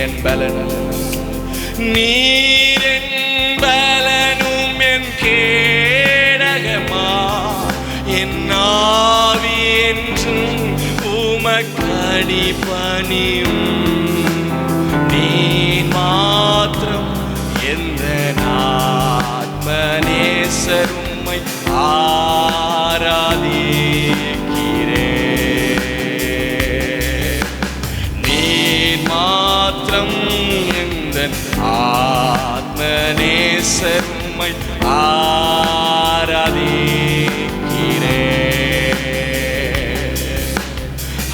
என் பலனும் நீர் என் பலனும் என் கேடகமா என் ஆவி என்றும் உமக்கடி பணியும் நீர் மாத்திரம் எந்த ஆத்மநேசரும்மை ஆராதிக்கிறேன் நீர் மாத்திரம் எந்த ஆத்மநேசரும்மை ஆராதிக்கிறேன்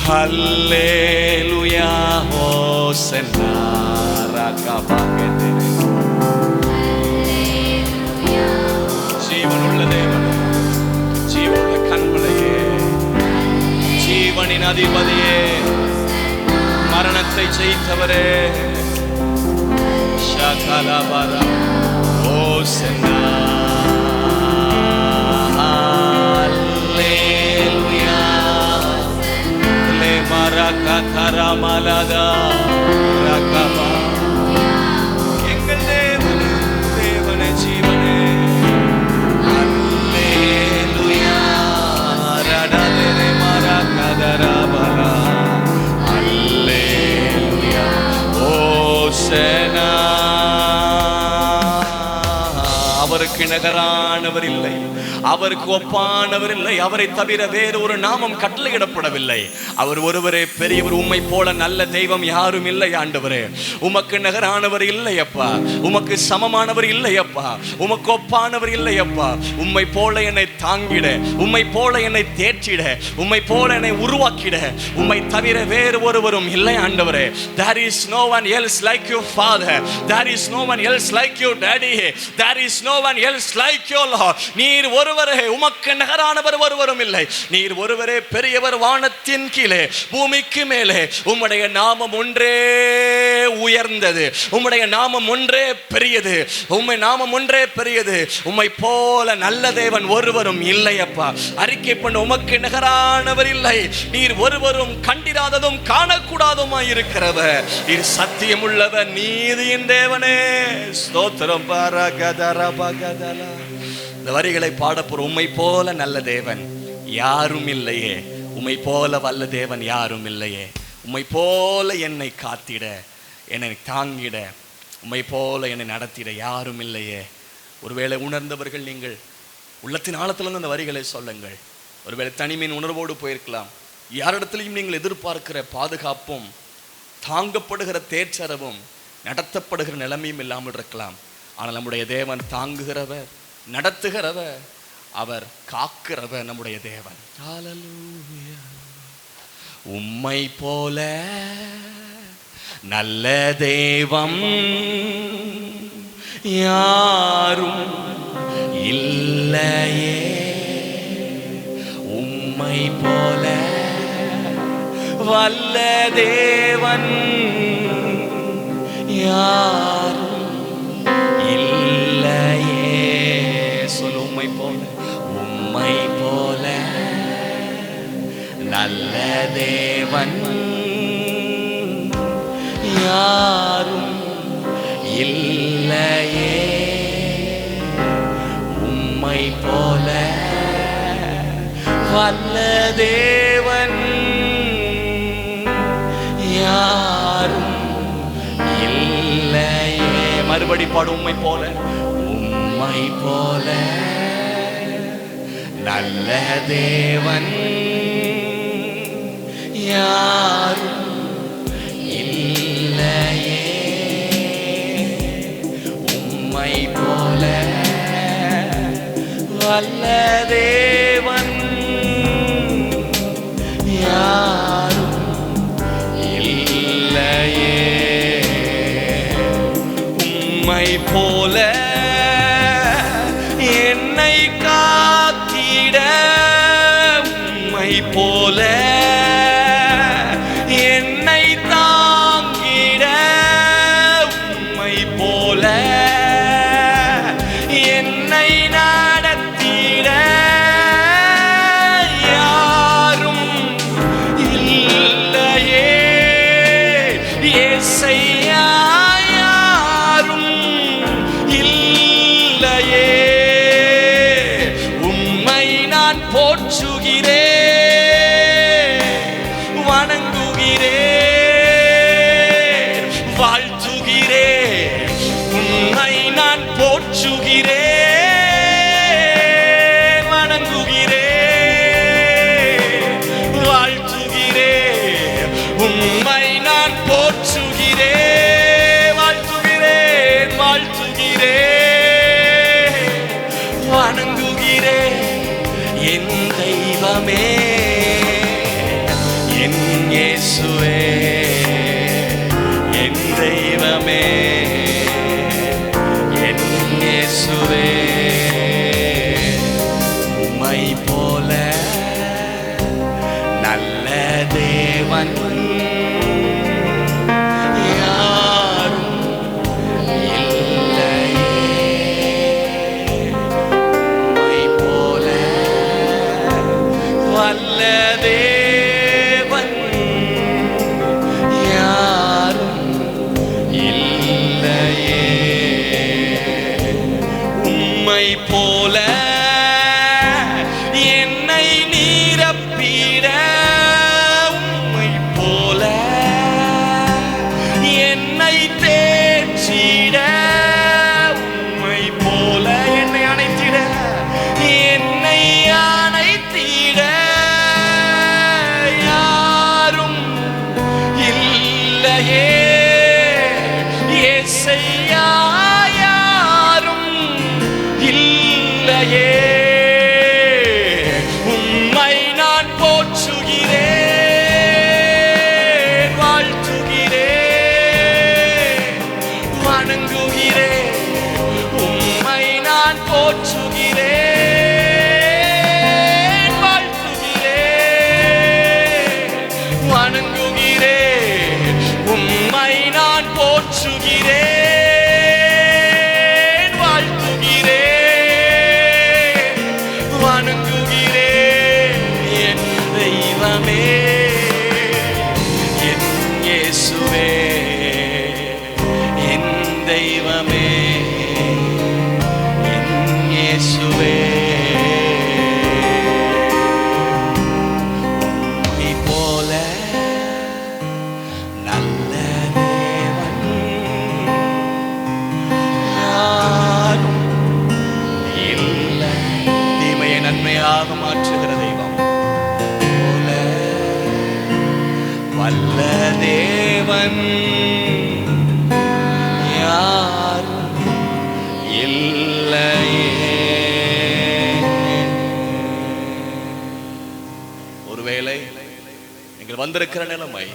ஹல்லேலூயா ஹோசன்னா ரகபகதே ஜீவனுள்ள தேவன் ஜீவனுள்ள கண்மலையே ஜீவனின் அதிபதியே மரணத்தை ஜெயித்தவரே ஷகலபரா ஹோசன்னா ஹல்லேலூயா லே மரகதரமலதா ரகபா எங்கள் தேவனே தேவனே ஜீவனே ஹல்லேலூயா ரடதரே மரகதரபலா ஹல்லேலூயா ஹோசன்னா அவருக்கு நிகரானவர் இல்லை அவருக்கு ஒப்பானவர் இல்லை அவரை தவிர வேறு ஒரு நாமம் கட்டளையிடப்படவில்லை அவர் ஒருவரே பெரியவர் உம்மை போல நல்ல தெய்வம் யாரும் இல்லை ஆண்டவரே உமக்கு நிகரானவர் இல்லை அப்பா உமக்கு சமமானவர் இல்லை அப்பா உமக்கு ஒப்பானவர் இல்லை அப்பா உம்மை போல என்னை தாங்கிட உம்மை போல என்னை தேற்றிட உம்மை போல என்னை உருவாக்கிட உம்மை தவிர வேறு ஒருவரும் இல்லை ஆண்டவரே there is no one else like you father there is no one else like you daddy there is no one else like you Lord நீர் ஒருவரே உமக்கு நிகரானவர் ஒருவரும் இல்லை நீர் ஒருவரே பெரியவர் வானத்தின் கீழே பூமிக்கு மேலே உம்முடைய நாமம் ஒன்றே உயர்ந்தது உம்முடைய நாமம் ஒன்றே பெரியது உம்மை நாமம் ஒன்றே பெரியது உம்மை போல நல்ல தேவன் ஒருவரும் இல்லை அப்பா அறிக்கை பண்ண உமக்கு நிகரானவர் இல்லை நீர் ஒருவரும் கண்டிராததும் காணக்கூடாதுமாய் இருக்கிறவர் நீர் சத்தியமுள்ளவர் நீதியின் தேவனே ஸ்தோத்திரம் பரகதரபகதலா இந்த வரிகளை பாடப்போற உம்மை போல நல்ல தேவன் யாரும் இல்லையே உம்மை போல வல்ல தேவன் யாரும் இல்லையே உம்மை போல என்னை காத்திட என்னை தாங்கிட உம்மை போல என்னை நடத்திட யாரும் இல்லையே ஒருவேளை உணர்ந்தவர்கள் நீங்கள் உள்ளத்தின் ஆழத்திலிருந்து அந்த வரிகளை சொல்லுங்கள் ஒருவேளை தனிமையின் உணர்வோடு போயிருக்கலாம் யாரிடத்திலையும் நீங்கள் எதிர்பார்க்கிற பாதுகாப்பும் தாங்கப்படுகிற தேற்றரவும் நடத்தப்படுகிற நிலைமையும் இல்லாமல் இருக்கலாம் ஆனால் நம்முடைய தேவன் தாங்குகிறவர் நடத்துகிறவர் அவர் காக்கிறவர் நம்முடைய தேவன் ஹல்லேலூயா உம்மை போல நல்ல தெய்வம் யாரும் இல்லையே உம்மை போல வல்ல தேவன் யாரும் இல்லையே சொல் உம்மை போல நல்ல தேவன் யாரும் இல்லையே உம்மை போல வல்ல தேவன் யாரும் இல்லையே மறுபடி பாடு உம்மை போல நல்ல தேவன் யாரும் இல்லையே உம்மை போல வல்ல தேவன் யாரும் இல்லையே உம்மை போல என்னை காத்திட உம்மை போல என்னை தாங்கிட உம்மை போல என்னை நடத்திட யாரும் இல்லையே இயேசையா என் தெய்வமே, என் இயேசுவே, என் தெய்வமே, என் இயேசுவே. உம்மை போல நல்ல தேவன் போல என்னை நீரப்பிட, உம்மை போல என்னை தேற்றிட, உம்மை போல என்னை அணைத்திட, என்னை அணைத்திட யாரும் இல்லையே இயேசையா, உம்மை நான் போற்றுகிறேன், வாழ்த்துகிறேன், வணங்குகிறேன். உம்மை நான் போற்றுகிறேன், வாழ்த்துகிறேன், வணங்குகிறேன். உம்மை நான் போற்றுகிறேன், என் தெய்வமே, என் இயேசுவே, என் தெய்வமே, என் இயேசுவே. உம்மை போல நல்ல தேவன் யாரும் இல்லை. தீமையை நன்மையாக மாற்றுகிற தெய்வம் போல வல்ல தேவன் யாரும் இல்லையே. ஒருவேளை நீங்கள் வந்திருக்கிற நிலைமை,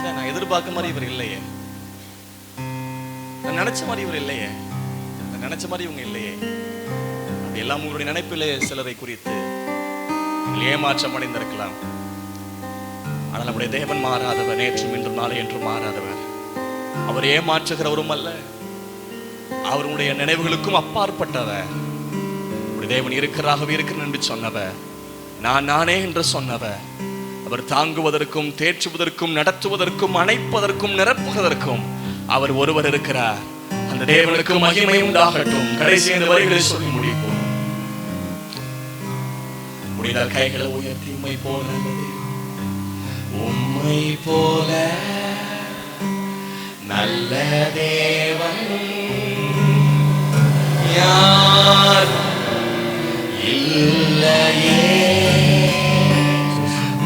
நான் எதிர்பார்க்க மாதிரி இவர் இல்லையே, நான் நினைச்ச மாதிரி இவர் இல்லையே, நான் நினைச்ச மாதிரி இவங்க இல்லையே, எல்லாம் உங்களுடைய நினைப்பிலே சிலரை குறித்து ஏமாற்றம் அடைந்திருக்கலாம். ஆனால் நம்முடைய தேவன் மாறாதவர், நேற்றும் இன்றும் நாளை என்றும் மாறாதவர். அவர் ஏமாற்றுகிறவரும் அல்ல, அவருடைய நினைவுகளுக்கும் அப்பாற்பட்டவர். உடைய தேவன் இருக்கிறாகவே இருக்கிறேன் என்று சொன்னவர், நான் நானே என்று சொன்னவர். அவர் தாங்குவதற்கும் தேற்றுவதற்கும் நடத்துவதற்கும் அணைப்பதற்கும் நிரப்புவதற்கும் அவர் ஒருவர் இருக்கிறார். அந்த தேவனுக்கு மகிமை உண்டாகட்டும். கடைசி இந்த வரிகளை சொல்லி முடிப்போம். முடிந்தால் கைகளை உயர்த்தி, உம்மை போல, உம்மை போல நல்ல தேவன் யார் இல்லையே,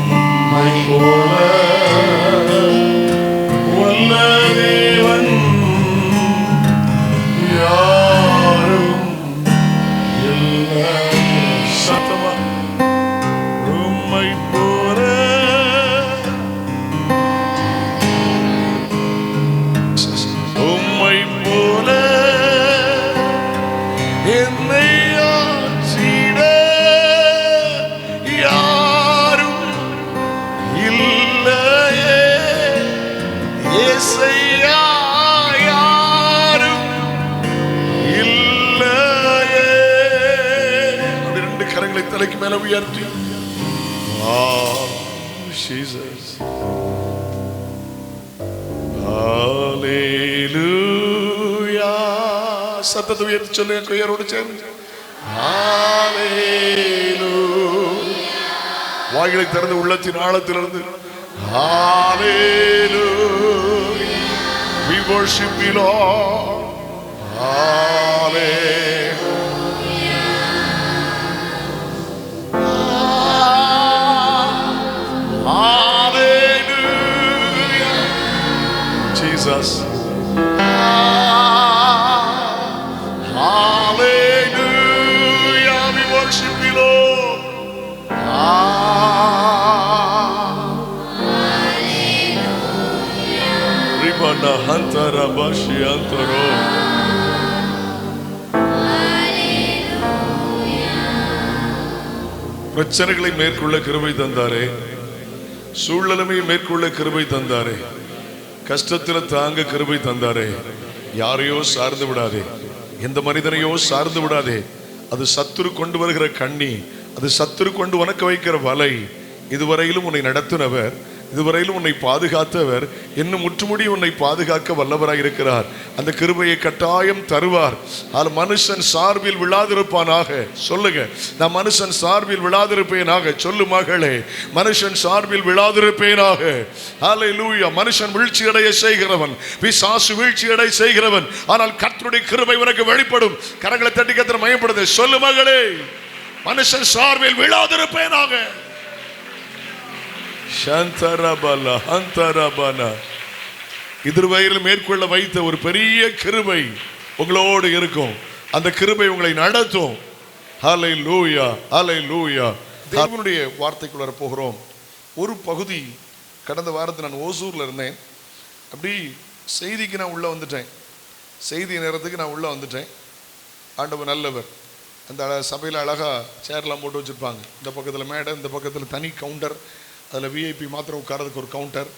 உம்மை போல நல்ல தேவன் யாரும் இல்லை. சத்தமா உம்மை போல, உம்மை போல என்னை ஆற்றிட யாரும் இல்லையே இயேசையா, யாரும் இல்லையே. அப்படி ரெண்டு கரங்களை தலைக்கு மேல உயர்த்தி, Jesus, Hallelujah. சத்தத்தை உயர்த்தி சொல்லுங்க கையரோடு சேர்ந்து, Hallelujah. வாய்களை திறந்து உள்ளத்தின் ஆழத்திலிருந்து, Hallelujah. We worship you, Lord. Hallelujah. Hallelujah. Jesus. Hallelujah. We worship you. ரிபனா ஹந்தரா பாஷி அந்தரோ. பிரச்சனைகளை மேற்கொள்ள கிருபை தந்தாரே, சூழ்நிலைமை மேற்கொள்ள கிருபை தந்தாரே, கஷ்டத்தில் தாங்க கிருபை தந்தாரே. யாரையோ சார்ந்து விடாதே, எந்த மனிதனையோ சார்ந்து விடாதே. அது சத்துரு கொண்டு வருகிற கண்ணி, அது சத்துரு கொண்டு உனக்கு வைக்கிற வலை. இதுவரையிலும் உன்னை நடத்தினவர், இதுவரையிலும் உன்னை பாதுகாத்தவர், இன்னும் முற்றுமுடி உன்னை பாதுகாக்க வல்லவராய் இருக்கிறார். அந்த கிருபையை கட்டாயம் தருவார். மனுஷன் சார்பில் விழாதிருப்பானாக. சொல்லுங்க, நான் மனுஷன் சார்பில் விழாதிருப்பேனாக. சொல்லு மகளே, மனுஷன் சார்பில் விழாதிருப்பேனாக. ஹல்லேலூயா. மனுஷன் வீழ்ச்சி அடைய செய்கிறவன், பிசாசு வீழ்ச்சி அடைய செய்கிறவன். ஆனால் கர்த்தருடைய கிருபை உனக்கு வெளிப்படும். கரங்களை தட்டி கர்த்தரை மகிமைப்படுத்து. சொல்லு மகளே, மனுஷன் சார்பில் விழாதிருப்பேனாக. எதிர்வயலில் மேற்கொள்ள வைத்த ஒரு பெரிய கிருபை உங்களோடு இருக்கும். அந்த கிருபை உங்களை நடத்தும். ஹல்லேலூயா, ஹல்லேலூயா. தேவனுடைய வார்த்தைக்குள்ள போகிறோம். ஒரு பகுதி, கடந்த வாரத்தில் நான் ஓசூர்ல இருந்தேன். அப்படி செய்திக்கு நான் உள்ள வந்துட்டேன். செய்தி நேரத்துக்கு நான் உள்ள வந்துட்டேன். ஆண்டவர் நல்லவர். அந்த சபையில் அழகா சேர்லாம் போட்டு வச்சிருப்பாங்க. இந்த பக்கத்தில் மேடை, இந்த பக்கத்தில் தனி கவுண்டர், அதில் விஐபி மாத்திரம் உட்காரதுக்கு ஒரு கவுண்டர்.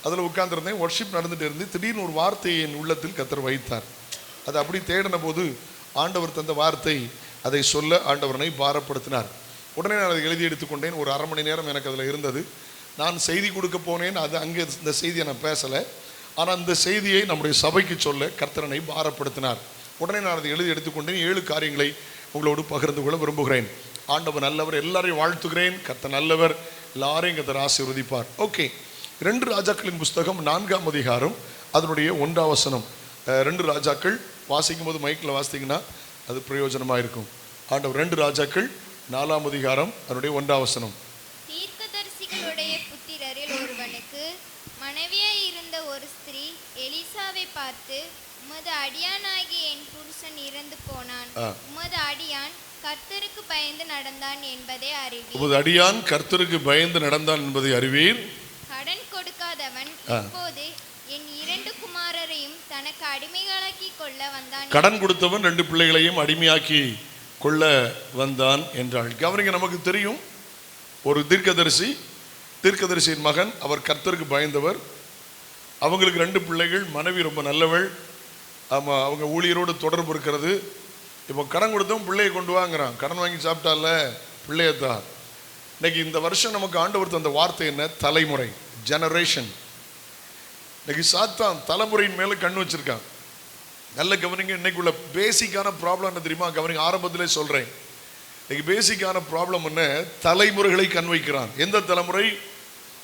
அதில் உட்கார்ந்துருந்தேன். ஒர்ஷிப் நடந்துட்டு இருந்து திடீர்னு ஒரு வார்த்தையை என் உள்ளத்தில் கர்த்தர் வைத்தார். அதை அப்படி தேடின போது ஆண்டவர் தந்த வார்த்தை, அதை சொல்ல ஆண்டவரனை பாரப்படுத்தினார். உடனே நான் அதை எழுதி எடுத்துக்கொண்டேன். ஒரு 1/2 மணி நேரம் எனக்கு அதில் இருந்தது. நான் செய்தி கொடுக்க போனேன். அது அங்கே இந்த செய்தியை நான் பேசலை. ஆனால் இந்த செய்தியை நம்முடைய சபைக்கு சொல்ல கர்த்தரனை பாரப்படுத்தினார். உடனே நான் அதை எழுதி எடுத்துக்கொண்டேன். 7 காரியங்களை உங்களோடு பகிர்ந்து கொள்ள விரும்புகிறேன். ஆண்டவர் நல்லவர். எல்லாரையும் வாழ்த்துகிறேன். கர்த்தர் நல்லவர். எல்லாரையும் கர்த்தர் ஆசீர்வதிப்பார். ஓகே, 2 ராஜாக்களின் புஸ்தகம் 4ஆம் அதிகாரம் அதனுடைய 1ஆம் வசனம். 2 ராஜாக்கள் வாசிக்கும் போது மைக்கில் வாசித்தீங்கன்னா அது பிரயோஜனமாக இருக்கும். ஆண்டவர் 2 ராஜாக்கள் 4ஆம் அதிகாரம் அதனுடைய 1ஆம் வசனம். தீர்க்கதரிசிகளுடைய புத்திரரில் ஒருவனுக்கு மனைவியாய் இருந்த ஒரு ஸ்திரீ எலிசாவை பார்த்து, உமது அடியானாகிய என் புருஷன் இறந்து போனான், உமது அடியான் கர்த்தருக்கு பயந்து நடந்தான் என்பதை அறிவீர். உமது அடியான் கர்த்தருக்கு பயந்து நடந்தான் என்பதை அறிவீர். கடன் கொடுக்காதவன் இப்போது என் 2 குமாரரையும் தனக்கு அடிமைகளாக்கி கொள்ள வந்தான். கடன் கொடுத்தவன் 2 பிள்ளைகளையும் அடிமையாக்கி கொள்ள வந்தான் என்றாள். கவனிங்க, நமக்கு தெரியும் ஒரு தீர்க்கதரிசியின் மகன், அவர் கர்த்தருக்கு பயந்தவர். அவங்களுக்கு 2 பிள்ளைகள். மனைவி ரொம்ப நல்லவள். ஆமாம், அவங்க ஊழியரோடு தொடர்பு இருக்கிறது. இப்போ கடன் கொடுத்தவன் பிள்ளையை கொண்டு வாங்குறான். கடன் வாங்கி சாப்பிட்டால பிள்ளையத்தான். இன்னைக்கு இந்த வருஷம் நமக்கு ஆண்டவர் தந்த வார்த்தை என்ன? தலைமுறை, ஜெனரேஷன். இன்னைக்கு சாத்தான் தலைமுறையின் மேலே கண் வச்சிருக்கான். நல்ல கவனிங்க. இன்னைக்குள்ள பேசிக்கான ப்ராப்ளம் என்ன தெரியுமா? கவனிங்க, ஆரம்பத்திலே சொல்றேன். இன்னைக்கு பேசிக்கான ப்ராப்ளம் என்ன? தலைமுறைகளை கண் வைக்கிறான். எந்த தலைமுறை?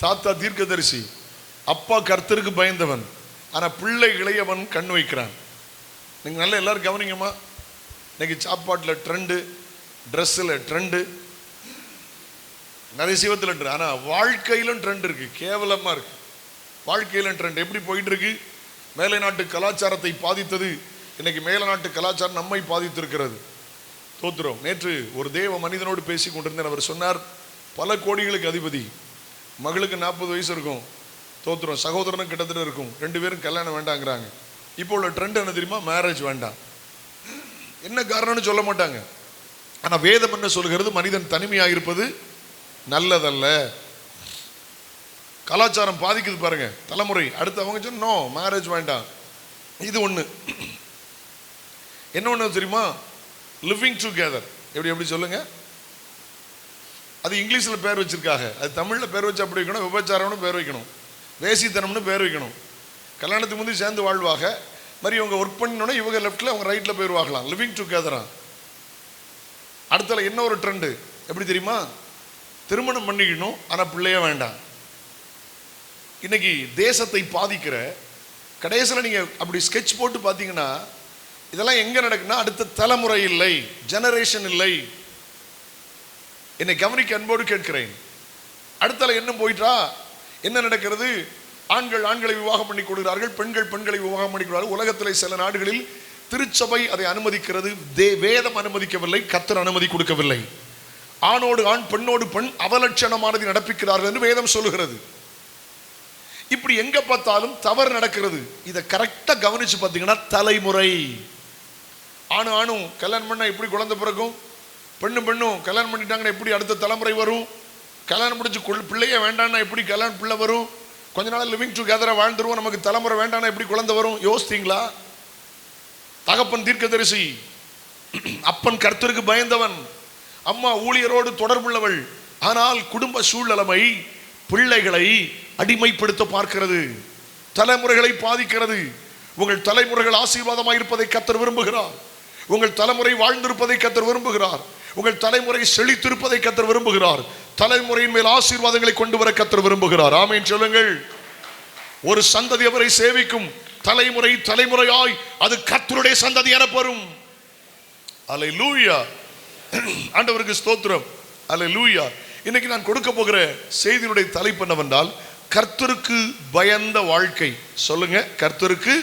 தாத்தா தீர்க்கதரிசி, அப்பா கர்த்தருக்கு பயந்தவன், ஆனால் பிள்ளைகளை அவன் கண் வைக்கிறான். நீங்கள் நல்லா எல்லாரும் கவனிங்கம்மா. இன்னைக்கு சாப்பாட்டில் ட்ரெண்டு, ட்ரெஸ்ஸில் ட்ரெண்டு, நிறைய சிவத்தில் ட்ரெண்ட், ஆனால் வாழ்க்கையிலும் ட்ரெண்ட் இருக்குது. கேவலமாக இருக்குது. வாழ்க்கையிலும் ட்ரெண்ட் எப்படி போயிட்டு இருக்கு? மேலை நாட்டு கலாச்சாரத்தை பாதித்தது இன்னைக்கு மேல நாட்டு கலாச்சாரம் நம்மை பாதித்திருக்கிறது. தோத்துறோம். நேற்று ஒரு தேவ மனிதனோடு பேசி கொண்டிருந்தேன். அவர் சொன்னார், பல கோடிகளுக்கு அதிபதி, மகளுக்கு 40 வயசு இருக்கும். தோத்துறோம். சகோதரனும் கிட்டத்தட்ட இருக்கும். 2 பேரும் கல்யாணம் வேண்டாங்கிறாங்க. இப்போ உள்ள ட்ரெண்ட் என்ன தெரியுமா? மேரேஜ் வேண்டாம். என்ன காரணம்னு சொல்ல மாட்டாங்க. ஆனால் வேதம் என்ன சொல்கிறது? மனிதன் தனிமையாக இருப்பது நல்லதல்ல. கலாச்சாரம் பாதிக்குது பாருங்க தலைமுறை. அடுத்து அவங்க சொன்னோம் மேரேஜ் வேண்டாம். இது ஒன்று. என்ன ஒன்று தெரியுமா? Living together. எப்படி சொல்லுங்க? அது இங்கிலீஷில் பேர் வச்சிருக்காங்க. அது தமிழில் பேர் வச்சு அப்படி வைக்கணும். விபச்சாரம்னு பேர் வைக்கணும், வேசித்தனம்னு பேர் வைக்கணும். கல்யாணத்துக்கு முந்தைய சேர்ந்து வாழ்வாங்க. மாதிரி இவங்க ஒர்க் பண்ணோன்னா இவங்க லெஃப்டில் அவங்க ரைட்டில் போயிடுவாங்களாம். லிவிங் டுகெதரா. அடுத்தல என்ன ஒரு ட்ரெண்டு எப்படி தெரியுமா? திருமணம் பண்ணிக்கணும் ஆனால் பிள்ளையே வேண்டாம். இன்னைக்கு தேசத்தை பாதிக்கிற கடைசியில் நீங்கள் அப்படி ஸ்கெட்ச் போட்டு பார்த்தீங்கன்னா இதெல்லாம் எங்கே நடக்குன்னா அடுத்த தலைமுறை இல்லை, ஜெனரேஷன் இல்லை. என்னை கவனிக்க அன்போடு கேட்கிறேன். அடுத்தல என்ன போயிட்டா என்ன நடக்கிறது? ஆண்கள் ஆண்களை விவாகம் பண்ணி கொடுக்கிறார்கள், பெண்கள் பெண்களை விவாகம் பண்ணி கொடுக்கிறார்கள். உலகத்தில் சில நாடுகளில் திருச்சபை அதை அனுமதிக்கிறது. வேதம் அனுமதிக்கவில்லை, கர்த்தர் அனுமதி கொடுக்கவில்லை. ஆணோடு ஆண், பெண்ணோடு பெண் அவலட்சணமானதை நடப்பிக்கிறார்கள் என்று வேதம் சொல்லுகிறது. இப்படி எங்க பார்த்தாலும் தவறு நடக்கிறது. இதை கரெக்டா கவனிச்சு பார்த்தீங்கன்னா தலைமுறை. ஆணும் கல்யாணம் பண்ணா எப்படி குழந்தை பிறக்கும், பெண்ணும் கல்யாணம் பண்ணிட்டாங்கன்னா எப்படி அடுத்த தலைமுறை வரும், கல்யாணம் முடிச்சு பிள்ளைய வேண்டாம்னா எப்படி கல்யாணம் பிள்ளை வரும், கொஞ்ச நாள் லிவிங் டுகெதரா வாழ்ந்துருவோம், நமக்கு தலைமுறை வேண்டாம்னா எப்படி குழந்தை வரும்? யோசித்தீங்களா? தகப்பன் தீர்க்கதரிசி, அப்பன் கர்த்தருக்கு பயந்தவன், அம்மா ஊழியரோடு தொடர்புள்ளவள். ஆனால் குடும்ப சூழ்நிலைமை பிள்ளைகளை அடிமைப்படுத்த பார்க்கிறது, தலைமுறைகளை பாதிக்கிறது. உங்கள் தலைமுறைகள் ஆசீர்வாதமாக இருப்பதை கர்த்தர் விரும்புகிறார். உங்கள் தலைமுறை வாழ்ந்திருப்பதை கர்த்தர் விரும்புகிறார். உங்கள் தலைமுறை செழித்திருப்பதை கர்த்தர் விரும்புகிறார். தலைமுறையின் மேல் ஆசீர்வாதங்களை கொண்டு வர கர்த்தர் விரும்புகிறார். ஆமென் சொல்லுங்கள். ஒரு சந்ததி அவரை சேவிக்கும். தலைமுறை தலைமுறையாய் அது கர்த்தருடைய சந்ததி எனப்படும். அல்லேலூயா. ஆண்டவருக்கு ஸ்தோத்திரம். அல்லேலூயா. இன்னைக்கு நான் கொடுக்க போகிற செய்தியினுடைய தலைப்பு என்னவென்றால் கர்த்தருக்கு பயந்த வாழ்க்கை. சொல்லுங்க, கர்த்தருக்கு.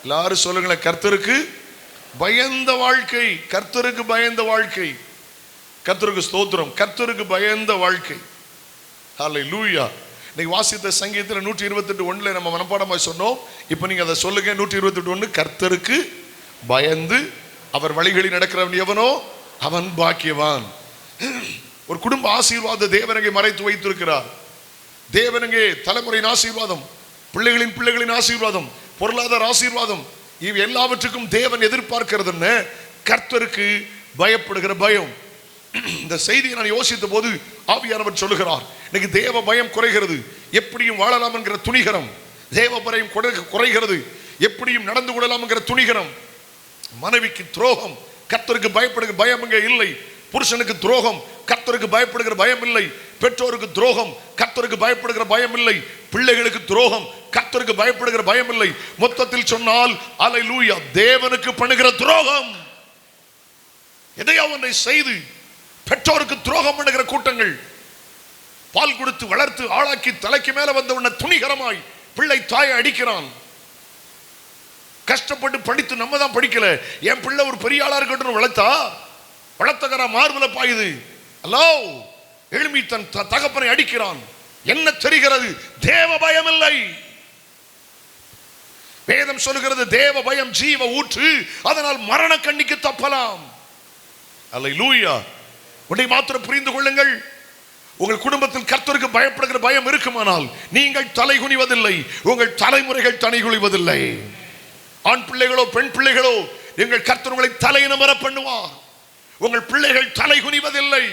எல்லாரும் சொல்லுங்களேன், கர்த்தருக்கு பயந்த வாழ்க்கை. கர்த்தருக்கு பயந்த வாழ்க்கை. கர்த்தருக்கு ஸ்தோத்திரம். கர்த்தருக்கு பயந்த வாழ்க்கை. அல்லேலூயா. இன்னைக்கு வாசித்த சங்கீதத்தில் 128:1 நம்ம மனப்பாடமாக சொன்னோம். இப்போ நீங்க அதை சொல்லுங்க. 128:1 கர்த்தருக்கு பயந்து அவர் வழிகளில் நடக்கிறவன் எவனோ அவன் பாக்கியவான். ஒரு குடும்ப ஆசீர்வாத தேவனங்கே மறைத்து வைத்திருக்கிறார். தேவனங்கே தலைமுறையின் ஆசீர்வாதம், பிள்ளைகளின் ஆசீர்வாதம், பொருளாதார ஆசீர்வாதம், இவை எல்லாவற்றுக்கும் தேவன் எதிர்பார்க்கிறது கர்த்தருக்கு பயப்படுகிற பயம். இந்த செய்தியை நான் யோசித்த போது ஆவியானவர் சொல்லுகிறார், இன்னைக்கு தேவ பயம் குறைகிறது, எப்படியும் வாழலாம் என்கிற துணிகரம். தேவ பயம் குறைகிறது, எப்படியும் நடந்து கொள்ளலாம் என்கிற துணிகரம். மனைவிக்கு துரோகம், கர்த்தருக்கு பயப்படுகிற பயம் இங்கே இல்லை. புருஷனுக்கு துரோகம், கர்த்தருக்கு பயப்படுகிற பயம் இல்லை. பெற்றோருக்கு துரோகம், கர்த்தருக்கு பயப்படுகிற பயம் இல்லை. பிள்ளைகளுக்கு துரோகம், கர்த்தருக்கு பயப்படுகிற பயம் இல்லை. மொத்தத்தில் சொன்னால் அல்லேலூயா, தேவனுக்கு பண்ணுகிற துரோகம். எதையோ ஒன்றை செய்து பெற்றோருக்கு துரோகம் பண்ணுகிற கூட்டங்கள், பால் கொடுத்து வளர்த்து ஆளாக்கி தலைக்கு மேல வந்தவன துணிகரமாய் பிள்ளை தாயை அடிக்கிறான். கஷ்டப்பட்டு படித்து நம்ம தான் படிக்கல, என் பிள்ளை ஒரு பெரிய ஆளா இருக்கட்டும் வளர்த்தகரா மார்புல பாயுது. அல்லோ எழுமி தன் தகப்பனை அடிக்கிறான். என்ன தெரிகிறது? தேவ பயம் இல்லை. வேதம் சொல்லுகிறது தேவ பயம் ஜீவ ஊற்று, அதனால் மரண கண்ணிக்கு தப்பலாம். அல்லேலூயா. உன்னை மாத்திரம் புரிந்து கொள்ளுங்கள், உங்கள் குடும்பத்தில் கர்த்தருக்கு பயப்படுகிற பயம் இருக்குமானால் நீங்கள் தலை குனிவதில்லை, உங்கள் தலைமுறைகள் தலை குனிவதில்லை. ஆண் பிள்ளைகளோ பெண் பிள்ளைகளோ எங்கள் கர்த்தர் உங்களை தலையினமர பண்ணுவார். உங்கள் பிள்ளைகள் தலை குனிவதில்லை.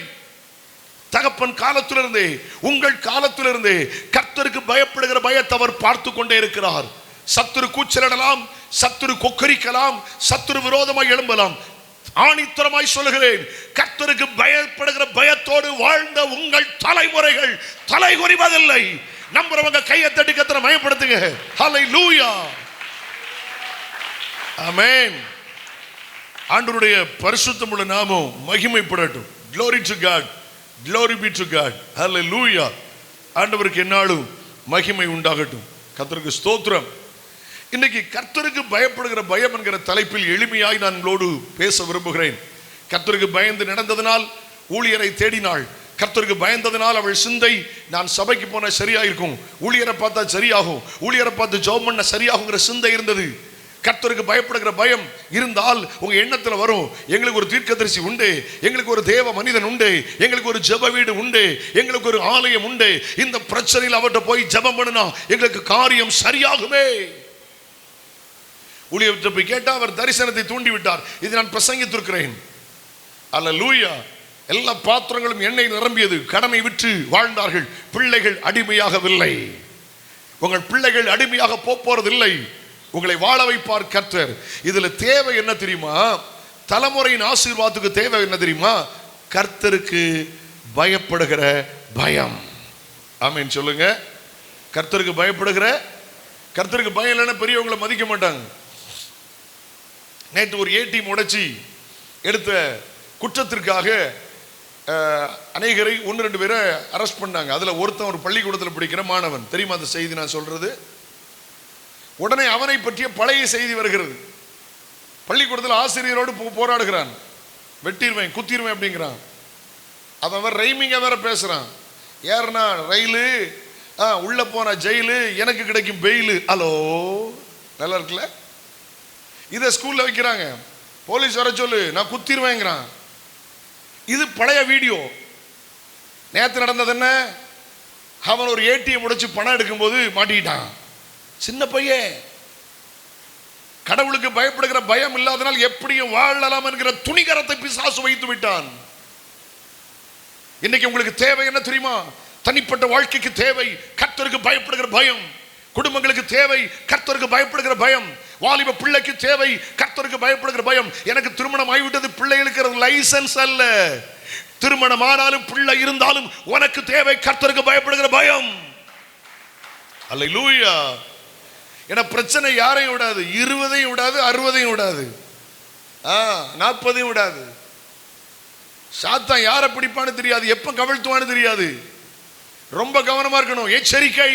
தகப்பன் காலத்திலிருந்தே உங்கள் காலத்திலிருந்தே கர்த்தருக்கு பயப்படுகிற பயத்தை அவர் பார்த்து கொண்டே இருக்கிறார். சத்துரு கூச்சலிடலாம், சத்துரு கொக்கரிக்கலாம், சத்துரு விரோதமாய் எழும்பலாம். ஆணித்தரமாய் சொல்லுகிறேன், கர்த்தருக்கு பயப்படுகிற பயத்தோடு வாழ்ந்த உங்கள் தலைமுறைகள் தலை குனிவதில்லை. நம்புறவங்க கையை தட்டி கர்த்தரை மயப்படுத்துங்க. ஹல்லேலூயா. ஆமென். ஆண்டவருடைய பரிசுத்தமுள்ள நாமம் மகிமைப்படட்டும். Glory to God. Glory be to God. Hallelujah. ஆண்டவருக்கு என்னாலும் மகிமை உண்டாகட்டும். கர்த்தருக்கு ஸ்தோத்திரம். இன்னைக்கு கர்த்தருக்கு பயப்படுகிற பயம் என்கிற தலைப்பில் எளிமையாய் நான் உங்களோடு பேச விரும்புகிறேன். கர்த்தருக்கு பயந்து நடந்ததனால் ஊழியரை தேடினாள். கர்த்தருக்கு பயந்ததனால் அவள் சிந்தை, நான் சபைக்கு போன சரியா இருக்கும், ஊழியரை பார்த்தா சரியாகும், ஊழியரை பார்த்து ஜெபம் பண்ண சரியாகுங்கிற சிந்தை இருந்தது. கர்த்தருக்கு பயப்படுகிற பயம் இருந்தால் உங்க எண்ணத்துல வரும், எங்களுக்கு ஒரு தீர்க்கதரிசி உண்டு, எங்களுக்கு ஒரு தேவ மனிதன் உண்டு, எங்களுக்கு ஒரு ஜெப வீடு உண்டு, எங்களுக்கு ஒரு ஆலயம் உண்டு, இந்த பிரச்சனையில் அவர்கிட்ட போய் ஜெபம் பண்ணுனா எங்களுக்கு காரியம் சரியாகுமே. ஊழியர்கிட்ட போய் கேட்டா அவர் தரிசனத்தை தூண்டி விட்டார். இது நான் பிரசங்கித்திருக்கிறேன். அல்லேலூயா. எல்லா பாத்திரங்களும் எண்ணெய் நிரம்பியது, கடனை விற்று வாழ்ந்தார்கள். பிள்ளைகள் அடிமையாகவில்லை. உங்கள் பிள்ளைகள் அடிமையாக போறதில்லை, உங்களை வாழ வைப்பார் கர்த்தர். இதுல தேவை என்ன தெரியுமா? தலைமுறையின் ஆசீர்வாதத்துக்கு தேவை என்ன தெரியுமா? கர்த்தருக்கு பயப்படுகிற பயம். ஆமென் சொல்லுங்க. கர்த்தருக்கு பயப்படுகிற, கர்த்தருக்கு பயம் இல்லைன்னா பெரியவங்களை மதிக்க மாட்டாங்க. நேற்று ஒரு ஏடிஎம் உடைச்சி எடுத்த குற்றத்திற்காக அநேகரை 1-2 பேரை அரெஸ்ட் பண்ணாங்க. அதுல ஒருத்தன் ஒரு பள்ளிக்கூடத்தில் படிக்கிற மாணவன். தெரியுமா அந்த செய்தி நான் சொல்றது? உடனே அவனை பற்றிய பழைய செய்தி வருகிறது. பள்ளிக்கூடத்தில் ஆசிரியரோடு போராடுகிறான். வெட்டிடுவேன் குத்திடுவேன் அப்படிங்கிறான். அவன் ரைமிங்க வேற பேசுறான். ஏறனா ரயிலு உள்ள போன ஜெயிலு, எனக்கு கிடைக்கும் பெயிலு. ஹலோ, நல்லா இருக்குல்ல? இதை ஸ்கூல்ல வைக்கிறாங்க. போலீஸ் வர சொல்லு, நான் குத்திடுவேங்கிறான். இது பழைய வீடியோ. நேற்று நடந்தது என்ன? அவன் ஒரு ஏடிஎம் உடைச்சு பணம் எடுக்கும்போது மாட்டிக்கிட்டான். சின்ன பையன். கடவுளுக்கு பயப்படுகிற பயம் இல்லாதனால் எப்படியும் வாழலாம் என்கிற துணிகரத்தை பிசாசு வைத்து விட்டான். இன்னைக்கு உங்களுக்கு தேவை என்ன தெரியுமா? தனிப்பட்ட வாழ்க்கைக்கு தேவை கர்த்தருக்கு பயப்படுகிற பயம். குடும்பங்களுக்கு தேவை கர்த்தருக்கு பயப்படுகிற பயம். வாலிப பிள்ளைக்கு தேவை கர்த்தருக்கு பயப்படுகிற பயம். எனக்கு திருமணம் ஆகிவிட்டது, பிள்ளைகளுக்கு லைசன்ஸ் அல்ல. திருமணம் ஆனாலும் பிள்ளை இருந்தாலும் உனக்கு தேவை கர்த்தருக்கு பயப்படுகிற பயம். அல்லேலூயா. ஏன்னா பிரச்சனை யாரையும் விடாது. 20ஐயும் விடாது, 60ஐயும் விடாது, 40ஐயும் விடாது. சாத்தான் யாரை பிடிப்பான்னு தெரியாது, எப்ப கவிழ்த்துவான்னு தெரியாது. ரொம்ப கவனமா இருக்கணும். எச்சரிக்கை.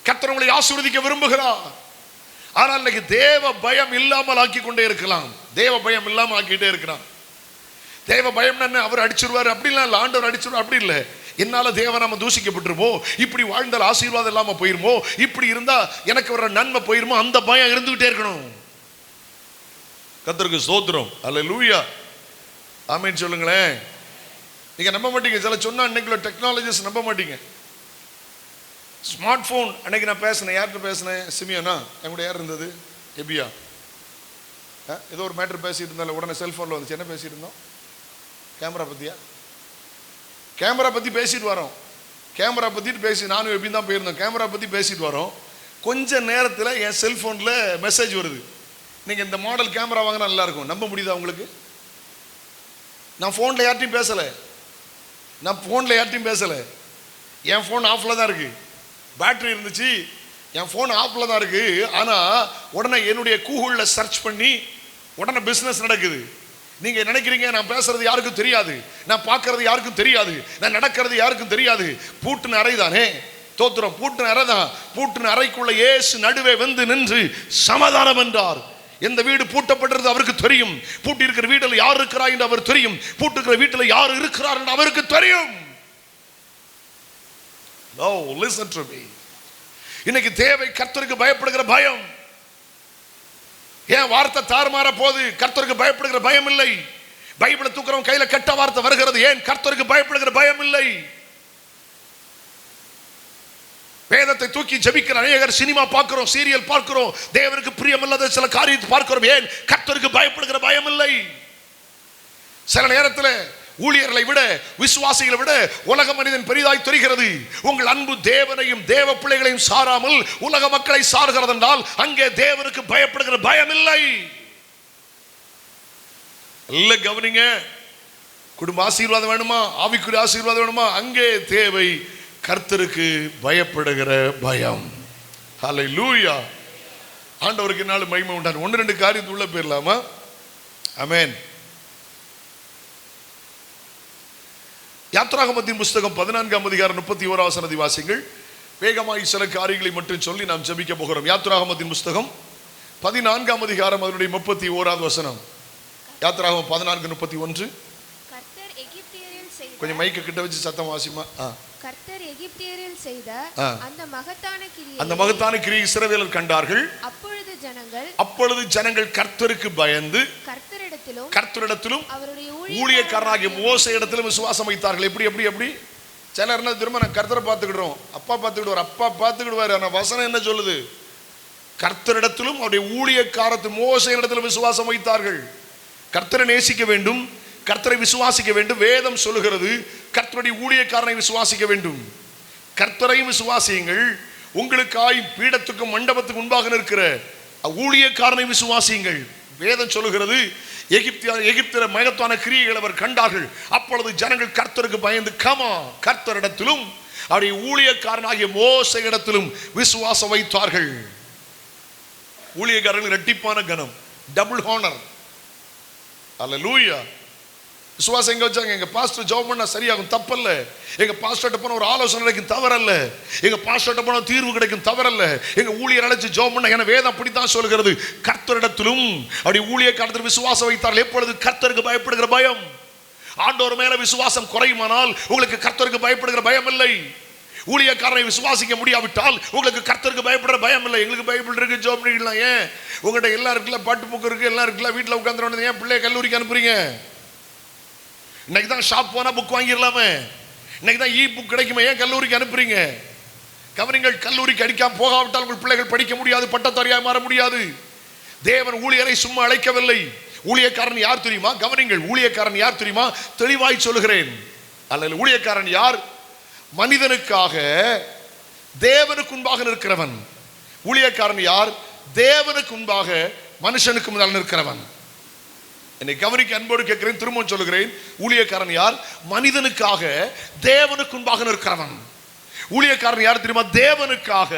கர்த்தர் உங்களை ஆசீர்வதிக்க விரும்புகிறார். ஆனால் இன்னைக்கு தேவ பயம் இல்லாமல் ஆக்கி கொண்டே இருக்கலாம். தேவ பயம் இல்லாமல் ஆக்கிட்டே இருக்கிறான். தேவ பயம் என்ன? அவர் அடிச்சிருவாரு அப்படிலாம் இல்லை. ஆண்டவர் அடிச்சிருவார் அப்படி இல்லை. என்னால தேவ நாம தூசிக்கப்பட்டுருமோ, இப்படி வாழ்ந்தால் ஆசீர்வாதம் இல்லாம போயிருமோ, இப்படி இருந்தா எனக்கு வர நன்மை போயிருமோ, அந்த பயம் இருந்துகிட்டே இருக்கணும். கர்த்தருக்கு ஸ்தோத்திரம். அல்லேலூயா. ஆமென் சொல்லுங்களேன். நீங்க நம்ப மாட்டீங்க. சில சொன்னா இன்னைக்குள்ள டெக்னாலஜிஸ் நம்ப மாட்டீங்க. ஸ்மார்ட் போன் அன்னைக்கு நான் பேசினேன். யார்கிட்ட பேசினேன்? சிமியோனா என் கூட யார் இருந்தது? எபியா. ஏதோ ஒரு மேட்டர் பேசிட்டு இருந்தால உடனே செல்போன்ல வந்துச்சு. என்ன பேசிட்டு இருந்தோம்? கேமரா பத்தியா? கேமரா பத்தி பேசிட்டு வரோம். கேமரா பத்திட்டு பேசி நானும் எப்படி தான் போயிருந்தோம். கேமரா பத்தி பேசிட்டு வரோம். கொஞ்ச நேரத்தில் என் செல்போன்ல மெசேஜ் வருது, நீங்க இந்த மாடல் கேமரா வாங்கினா நல்லா இருக்கும். நம்ப முடியுதா உங்களுக்கு? நான் போன்ல யார்ட்டையும் பேசல. என் போன் ஆஃப்ல தான் இருக்கு. பேட்டரி இருந்துச்சு, என் போன் ஆஃப்ல தான் இருக்கு. ஆனா உடனே என்னுடைய கூகுள்ல சர்ச் பண்ணி உடனே பிசினஸ் நடக்குது. நீங்க நினைக்கிறீங்க நான் பேசுறது யாருக்கும் தெரியாது, நான் பார்க்கறது யாருக்கும் தெரியாது, நான் நடக்கிறது யாருக்கும் தெரியாது. பூட்டின அறை தானே. தோத்திரம். பூட்டின அறை தான். பூட்டின அறைக்குள்ள இயேசு நடுவே வந்து நின்று சமாதானம் என்றார். எந்த வீடு பூட்டப்பட்டிருந்தது அவருக்கு தெரியும். பூட்டி இருக்கிற வீட்டில் யார் இருக்கிறார் என்று அவர் தெரியும். பூட்டுக்கிற வீட்டில் யார் இருக்கிறார் என்று அவருக்கு தெரியும். No, listen to me. இன்னைக்கு தேவை கர்த்தருக்கு பயப்படுகிற பயம். ஏன் வார்த்தை தாறுமாற போது? கர்த்தருக்கு பயப்படுகிற பயம் இல்லை. பைபிளை தூக்குறவன் கையில கெட்ட வார்த்தை வருகிறது. ஏன்? கர்த்தருக்கு பயப்படுகிற பயம் இல்லை. வேதத்தை தூக்கி ஜெபிக்கிற அநேகர் சினிமா பார்க்கிறோம், சீரியல் பார்க்கிறோம், தேவனுக்கு பிரியமில்லாத சில காரியத்தை பார்க்கிறோம். ஏன்? கர்த்தருக்கு பயப்படுகிற பயம் இல்லை. சில நேரத்தில் ஊழியர்களை விட, விசுவாசிகளை விட உலக மனிதன் பெரிதாய் தெரிகிறது. உங்கள் அன்பு தேவனையும் தேவ பிள்ளைகளையும் சாராமல் உலக மக்களை சார்கிறது என்றால் அங்கே தேவனுக்கு பயப்படுகிற பயம் இல்லை. இல்ல கவனிங்க. குடும்ப ஆசீர்வாதம் வேணுமா? ஆவிக்குரிய ஆசீர்வாதம் வேணுமா? அங்கே தேவை கர்த்தருக்கு பயப்படுகிற பயம். ஹல்லேலூயா. ஆண்டவருக்கு நாள் மகிமை உண்டான 1-2 காரியத்து உள்ள போயிடலாமா? ஆமென். யாத்ராகமத்தின் புஸ்தகம் 14ஆம் அதிகாரம் 31ஆம் வசனத்தை வாசிங்கள். வேகமாய் சில காரியங்களை மட்டும் சொல்லி நாம் ஜெபிக்க போகிறோம். யாத்ராகமத்தின் புஸ்தகம் 14ஆம் அதிகாரம் அதனுடைய 31ஆவது வசனம். யாத்ராகமம் 14:31. கொஞ்சம் மைக்க கிட்ட வச்சு சத்தம் வாசிமா. கர்த்தர் எகிப்தியரில் செய்த அந்த மகத்தான கிரியை இஸ்ரவேலர் கண்டார்கள். அப்பொழுது ஜனங்கள் கர்த்தருக்கு பயந்து கர்த்தரிடத்திலும் அவருடைய ஊழியக்காரனாகிய மோசேயிடத்திலும் விசுவாசம் வைத்தார்கள். எப்படி சிலர் என்ன திரும்ப நான் கர்த்தரை பார்த்துக்கிடுறோம், அப்பா பார்த்துக்கிடுவாரு. ஆனா வசனம் என்ன சொல்லுது? கர்த்தரிடத்திலும் அவருடைய ஊழியக்காரத்து மோசேயிடத்திலும் விசுவாசம் வைத்தார்கள். கர்த்தரை நேசிக்க வேண்டும், கர்த்தரை விசுவாசிக்க வேண்டும். வேதம் சொல்லுகிறது கர்த்தருடைய ஊழியக்காரனை விசுவாசிக்க வேண்டும். கர்த்தரையும் விசுவாசியுங்கள், உங்களுக்காய் பீடத்துக்கும் மண்டபத்துக்கு முன்பாக இருக்கிற ஊழியக்காரனை விசுவாசியுங்கள். வேதம் சொல்லுகிறது எகிப்தியர் மகத்தான கிரியைகளை அவர் கண்டார்கள். அப்பொழுது ஜனங்கள் கர்த்தருக்கு பயந்து கர்த்தரிடத்திலும் அவருடைய ஊழியக்காரனாகிய மோசேயிடத்திலும் விசுவாசம் வைத்தார்கள். ஊழியக்காரர்கள் இரட்டிப்பான கனம், டபுள் ஹானர். அல்லேலூயா. விசுவாசம் எங்க வச்சாங்க? எங்க பாஸ்டர் ஜெபம் பண்ணா சரியாகும், தப்பல்ல. எங்க பாஸ்டர்ட்ட போன ஒரு ஆலோசனை கிடைக்கும், தவறல்ல. எங்க பாஸ்டர்ட்ட போன தீர்வு கிடைக்கும், தவறல்ல. எங்க ஊழியர் அழைச்சு ஜெபம் பண்ண, என வேதம் அப்படித்தான் சொல்கிறது. கர்த்தரிடத்திலும் அப்படி ஊழியக்காரத்தில் விசுவாசம் வைத்தார்கள். எப்பொழுது? கர்த்தருக்கு பயப்படுகிற பயம். ஆண்டவர் மேல விசுவாசம் குறையுமானால் உங்களுக்கு கர்த்தருக்கு பயப்படுகிற பயம் இல்லை. ஊழியக்காரனை விசுவாசிக்க முடியாவிட்டால் உங்களுக்கு கர்த்தருக்கு பயப்படுற பயம் இல்லை. எங்களுக்கு பைபிள் இருக்கு, ஜோம் பண்ணிக்கலாம். ஏன் உங்கள்கிட்ட எல்லாம் இருக்குல்ல, பாட்டு புக்கு இருக்கு, எல்லாம் இருக்குல்ல, வீட்டில் உட்காந்துருந்தது ஏன் பிள்ளைய கல்லூரிக்கு அனுப்புறீங்க? இன்னைக்கு தான் ஷாப் போனா புக் வாங்கிடலாமே, இன்னைக்கு தான் புக் கிடைக்குமே, ஏன் கல்லூரிக்கு அனுப்புறீங்க? கவனிங்கள், கல்லூரிக்கு அடிக்காம போகாவிட்டால் உங்கள் பிள்ளைகள் படிக்க முடியாது, பட்டதாரியாக மாற முடியாது. தேவன் ஊழியரை சும்மா அழைக்கவில்லை. ஊழியக்காரன் யார் தெரியுமா? கவனிங்கள், ஊழியக்காரன் யார் தெரியுமா? தெளிவாய் சொல்லுகிறேன். அல்ல, ஊழியக்காரன் யார்? மனிதனுக்காக தேவனுக்கு முன்பாக நிற்கிறவன். ஊழியக்காரன் யார்? தேவனுக்கு முன்பாக மனுஷனுக்கு முன்னால் நிற்கிறவன். என்னை கவனிக்க அன்போடு கேட்கிறேன், திரும்பவும் சொல்லுகிறேன். ஊழியக்காரன் யார்? மனிதனுக்காக தேவனுக்கு முன்பாக நிற்கிறவன். ஊழியக்காரன் யார் தெரியுமா? தேவனுக்காக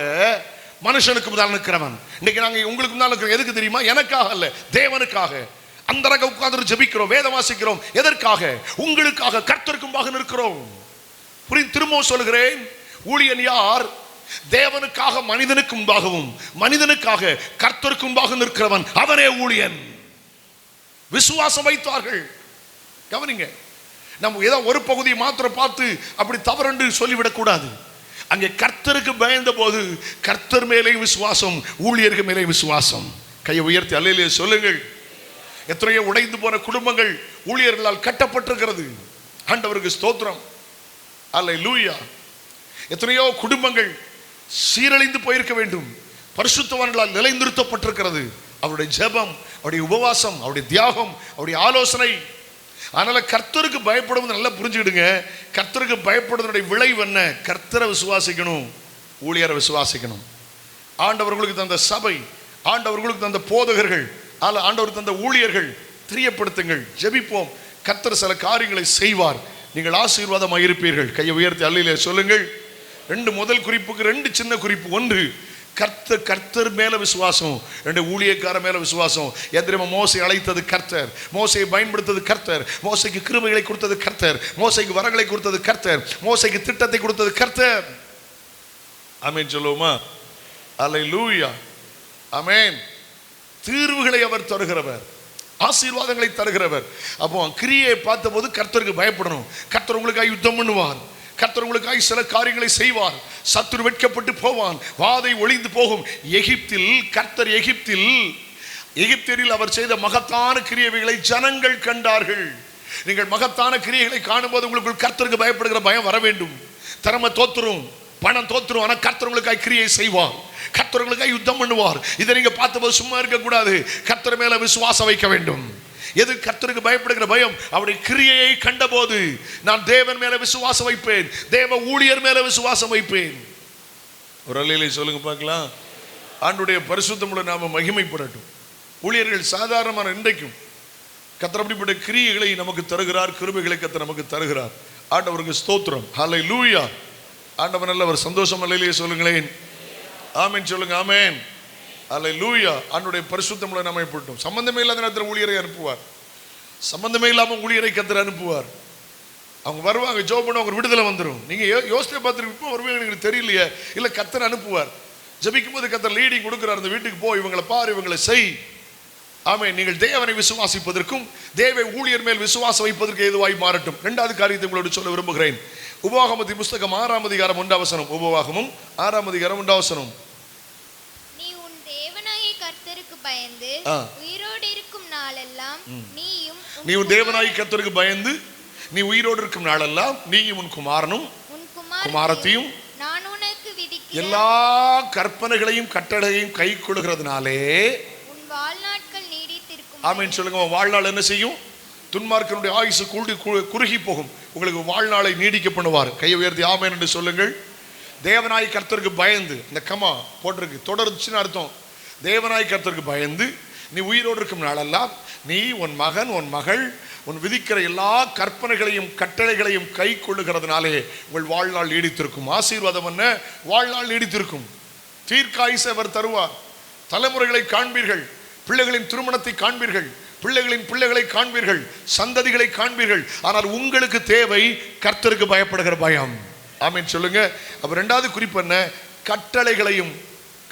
மனுஷனுக்கு முன்னால் நிற்கிறவன். இன்னைக்கு நாங்கள் உங்களுக்கு முன்னால் இருக்கிறோம். எதுக்கு தெரியுமா? எனக்காக அல்ல, தேவனுக்காக. அந்தரங்க உட்கார்ந்து ஜெபிக்கிறோம், வேதம் வாசிக்கிறோம். எதற்காக? உங்களுக்காக, கர்த்தருக்கு முன்பாக நிற்கிறோம். புரிந்து திரும்பவும் சொல்லுகிறேன், ஊழியன் யார்? தேவனுக்காக மனிதனுக்கு முன்பாகவும் மனிதனுக்காக கர்த்தருக்கு முன்பாக நிற்கிறவன், அவனே ஊழியன். விசுவாசம் வைத்தார்கள். கவனிங்க, நம்ம ஏதோ ஒரு பகுதியை மாத்திரம் பார்த்து அப்படி தவறென்று சொல்லிவிடக் கூடாது. அங்கே கர்த்தருக்கு பயந்த போது கர்த்தர் மேலே விசுவாசம், ஊழியருக்கு மேலே விசுவாசம். கையை உயர்த்தி அல்லேலூயா சொல்லுங்கள். எத்தனையோ உடைந்து போன குடும்பங்கள் ஊழியர்களால் கட்டப்பட்டிருக்கிறது. ஆண்டவருக்கு ஸ்தோத்திரம், அல்லேலூயா. எத்தனையோ குடும்பங்கள் சீரழிந்து போயிருக்க வேண்டும், பரிசுத்தவான்களால் நிலைநிறுத்தப்பட்டிருக்கிறது. அவருடைய ஜெபம், அவருடைய உபவாசம், அவருடைய தியாகம், அவருடைய ஆலோசனை. அதனால கர்த்தருக்கு பயப்படுவது நல்லா புரிஞ்சுக்கிடுங்க. கர்த்தருக்கு பயப்படுவதனுடைய விளைவு என்ன? கர்த்தரை விசுவாசிக்கணும், ஊழியரை விசுவாசிக்கணும். ஆண்டவர்களுக்கு தந்த சபை, ஆண்டவர்களுக்கு தந்த போதகர்கள், ஆண்டவருக்கு தந்த ஊழியர்கள் தெரியப்படுத்துங்கள். ஜெபிப்போம், கர்த்தர் சில காரியங்களை செய்வார், நீங்கள் ஆசீர்வாதமாக இருப்பீர்கள். கையை உயர்த்தி அல்லேலூயா சொல்லுங்கள். ரெண்டு முதல் குறிப்புக்கு ரெண்டு சின்ன குறிப்பு. ஒன்று, கர்த்தர் மேல விசுவாசம். ரெண்டு, ஊழியக்கார மேல விசுவாசம். எதிரமா மோசை அழைத்தது கர்த்தர், மோசையை பயன்படுத்தது கர்த்தர், மோசைக்கு கிருபைகளை கொடுத்தது கர்த்தர், மோசைக்கு வரங்களை கொடுத்தது கர்த்தர், மோசைக்கு திட்டத்தை கொடுத்தது கர்த்தர். ஆமென் சொல்லுவோமா? அல்லேலூயா, ஆமென். தீர்வுகளை அவர் தருகிறவர், ஆசீர்வாதங்களை தருகிறவர். அப்போ கிரியை பார்த்த போது கர்த்தருக்கு பயப்படணும். கர்த்தர் உங்களுக்காக யுத்தம் பண்ணுவார், கர்த்தர் உங்களுக்காக சில காரியங்களை செய்வார். சத்துரு வெட்கப்பட்டு போவான், வாதை ஒளிந்து போகும். எகிப்தில் கர்த்தர் எகிப்தியரில் அவர் செய்த மகத்தான கிரியைகளை ஜனங்கள் கண்டார்கள். நீங்கள் மகத்தான கிரியைகளை காணும்போது உங்களுக்கு கர்த்தருக்கு பயப்படுகிற பயம் வர வேண்டும். திறமை தோத்துரும், பணம் தோத்துரும், ஆனால் கர்த்தர் உங்களுக்காக கிரியை செய்வார், கர்த்தர் உங்களுக்காக யுத்தம் பண்ணுவார். இதை நீங்க பார்த்தபோது சும்மா இருக்கக்கூடாது, கர்த்தர் மேல விசுவாசம் வைக்க வேண்டும். எது கர்த்தருக்கு பயப்படுகிற பயம்? அவருடைய கிரியையை கண்டபோது நான் தேவன் மேல விசுவாசம் வைப்பேன், தேவ ஊழியர் மேல விசுவாசம் வைப்பேன். ஒரு அல்லேலூயா சொல்லுங்க பார்க்கலாம். ஆண்டுடைய பரிசுத்தமுள்ள நாம மகிமைப்படட்டும். ஊழியர்கள் சாதாரணமான இன்றைக்கும் கர்த்தர் அப்படிப்பட்ட கிரியைகளை நமக்கு தருகிறார், கிருபைகளை கர்த்தர் நமக்கு தருகிறார். ஆண்டவருக்கு ஸ்தோத்திரம், ஹல்லேலூயா. ஆண்டவர் நல்லவர். சந்தோஷம் அல்லேலூயா சொல்லுங்களேன். ஆமென் சொல்லுங்க. ஆமென், அல்லேலூயா. ஆண்டவருடைய பரிசுத்தமுள்ள நாம எப்பட்டும். சம்பந்தமே இல்லாத நேரத்தில் ஊழியரை அனுப்புவார், சம்பந்தமே இல்லாமல் ஊழியரை கர்த்தர் அனுப்புவார். அவங்க வருவாங்க, ஜோப் பண்ண அவங்க விடுதலை வந்துடும். நீங்க யோசித்து பார்த்துருப்போம், வருவாங்க, எனக்கு தெரியலையே. இல்லை, கர்த்தர் அனுப்புவார். ஜபிக்கும் போது கர்த்தர் லீடிங் கொடுக்கிறார், அந்த வீட்டுக்கு போய் இவங்களை பாரு, இவங்களை செய். ஆமென். நீங்கள் தேவனை விசுவாசிப்பதற்கும் தேவ ஊழியர் மேல் விசுவாசம் வைப்பதற்கு ஏதுவாய் மாறட்டும். இரண்டாவது காரியத்தை உங்களோடு சொல்ல விரும்புகிறேன். உபவாகமத்தின் புஸ்தகம் 6ஆம் அதிகாரம் 1ஆம் வசனம். உபவாகமும் 6ஆம் அதிகாரம் 1ஆம் வசனம். நீ உன் தேவனாகிய கர்த்தருக்கு பயந்து உயிரோடு இருக்கும் நாளெல்லாம் நீ உன் தேவனாகிய கர்த்தருக்கு பயந்து நீ உயிரோடு இருக்கும் நாளெல்லாம் நீயும் உன் குமாரனும் குமாரத்தையும் நான் உனக்கு விதிக்கிற எல்லா கற்பனைகளையும் கட்டளையையும் கை கொள்கிறதுனாலே உன் வாழ்நாட்கள் நீடித்திருக்கும். ஆமென் சொல்லுங்க. வாழ்நாள் என்ன செய்யும்? துன்மார்க்கனுடைய ஆயுசு குறுகி போகும், உங்களுக்கு வாழ்நாளை நீடிக்க பண்ணுவார். கையை உயர்த்தி ஆமென் என்று சொல்லுங்கள். தேவனாய் கர்த்தருக்கு பயந்து, இந்த கமா போட்டிருக்கு, தொடர்ச்சின்னு அர்த்தம். தேவனாய் கர்த்தருக்கு பயந்து நீ உயிரோடு இருக்கும் நாளெல்லாம் நீ உன் மகன் உன் மகள் உன் விதிக்கிற எல்லா கற்பனைகளையும் கட்டளைகளையும் கை கொள்ளுகிறதுனாலே உங்கள் வாழ்நாள் நீடித்திருக்கும். ஆசீர்வாதம் என்ன? வாழ்நாள் நீடித்திருக்கும். தீர்க்காயுசை அவர் தருவார். தலைமுறைகளை காண்பீர்கள், பிள்ளைகளின் திருமணத்தை காண்பீர்கள், பிள்ளைகளின் பிள்ளைகளை காண்பீர்கள், சந்ததிகளை காண்பீர்கள். ஆனால் உங்களுக்கு தேவை கர்த்தருக்கு பயப்படுகிற பயம். ஆமென் சொல்லுங்க. அப்ப இரண்டாவது குறிப்பு என்ன? கட்டளைகளையும்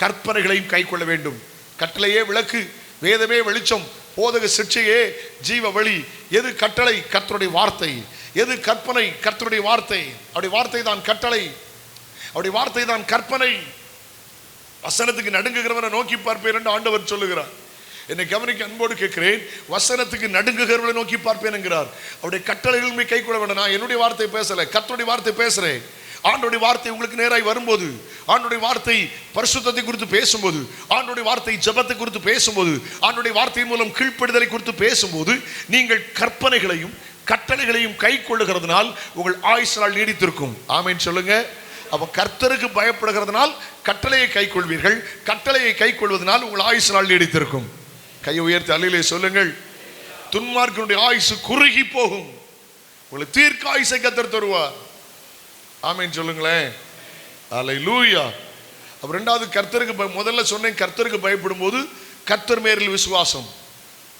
கற்பனைகளையும் கை கொள்ள வேண்டும். கட்டளையே விளக்கு, வேதமே வெளிச்சம், போதக சிக்ஷையே ஜீவ வழி. எது கட்டளை? கர்த்தருடைய வார்த்தை. எது கற்பனை? கர்த்தருடைய வார்த்தை. அவருடைய வார்த்தை தான் கட்டளை. அவருடைய வார்த்தை தான் கற்பனை. வசனத்துக்கு நடுங்குகிறவரை நோக்கி பார்ப்பேன் என்று ஆண்டவர் சொல்லுகிறார். என்னை கவனிக்க அன்போடு கேட்கிறேன். வசனத்துக்கு நடுங்குகிறவரை நோக்கி பார்ப்பேன் என்கிறார். அவருடைய கட்டளைகள் கை கொள்ள வேண்டாம். நான் என்னுடைய வார்த்தை பேசல, கர்த்தருடைய வார்த்தை பேசுறேன். ஆண்டோடைய வார்த்தை உங்களுக்கு நேராய் வரும்போது, ஆண்டோடைய வார்த்தை பரிசுத்தத்தை குறித்து பேசும்போது, ஆண்டோடைய வார்த்தை ஜெபத்தை குறித்து பேசும்போது, ஆண்டோடைய வார்த்தையின் மூலம் கீழ்ப்படிதலை குறித்து பேசும்போது, நீங்கள் கற்பனைகளையும் கட்டளைகளையும் கை கொள்ளுகிறதுனால் உங்கள் ஆயுசு நாள் நீடித்திருக்கும். ஆமென் சொல்லுங்க. அப்ப கர்த்தருக்கு பயப்படுகிறதுனால் கட்டளையை கை கொள்வீர்கள், கட்டளையை கை கொள்வதனால் உங்கள் ஆயுசு நாள் நீடித்திருக்கும். கையை உயர்த்தி அல்லேலூயா சொல்லுங்கள். துன்மார்க்கனுடைய ஆயுசு குறுகி போகும், உங்களுக்கு தீர்க்க ஆயுசை கர்த்தர் தருவார். ஆமென் சொல்லுங்களேன். அல்லேலூயா. அப்ப இரண்டாவது கர்த்தருக்கு முதல்ல சொன்னேன், கர்த்தருக்கு பயப்படும் போது கர்த்தர் மேலில் விசுவாசம்.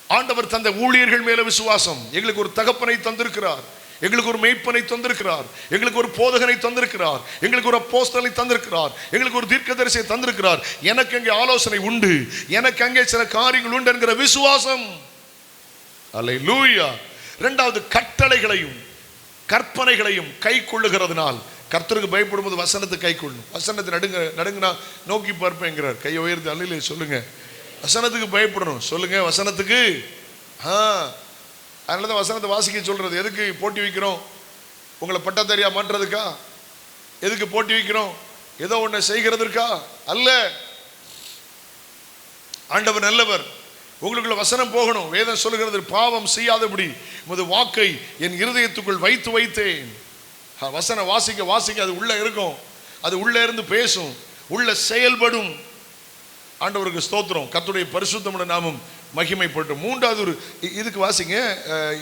ஆண்டவர் தந்த ஊழியர்கள் மேல விசுவாசம். எங்களுக்கு ஒரு தகப்பனை தந்திருக்கிறார், எங்களுக்கு ஒரு மேய்ப்பனை தந்திருக்கிறார், எங்களுக்கு ஒரு போதகனை தந்திருக்கிறார், எங்களுக்கு ஒரு அப்போஸ்தலனை தந்திருக்கிறார், எங்களுக்கு ஒரு தீர்க்கதரிசியை தந்திருக்கிறார். எனக்கு அங்கே ஆலோசனை உண்டு, எனக்கு அங்கே சில காரியங்கள் உண்டு என்கிற விசுவாசம். அல்லேலூயா. இரண்டாவது கட்டளைகளையும் கற்பனைகளையும் கை கொள்ளுகிறதுனால், கர்த்தருக்கு பயப்படும் போது வசனத்தை கை கொள்ளணும். வசனத்தை நடுங்கினா நோக்கி பார்ப்பேங்கிறார். கையை உயர்த்தி அல்லேலூயா சொல்லுங்க. வசனத்துக்கு பயப்படணும் சொல்லுங்க. வசனத்துக்கு அதனாலதான் வசனத்தை வாசிக்க சொல்றது. எதுக்கு போட்டி வைக்கிறோம்? உங்களை பட்டதாரியா மாற்றுறதுக்கா? எதுக்கு போட்டி வைக்கிறோம்? ஏதோ ஒன்றை செய்கிறதற்கா அல்ல. ஆண்டவர் நல்லவர். உங்களுக்குள்ள வசனம் போகணும். வேதம் சொல்லுகிறது, பாவம் செய்யாதபடி உமது வாக்கை என் இருதயத்துக்குள் வைத்து வைத்தேன். வசனம் வாசிக்க வாசிக்க அது உள்ள இருக்கும், அது உள்ள இருந்து பேசும், உள்ள செயல்படும். ஆண்டவருக்கு ஸ்தோத்திரம். கர்த்தருடைய பரிசுத்தமுள்ள நாமம் மகிமைப்பட்டு. மூன்றாவது ஒரு இதுக்கு வாசிங்க,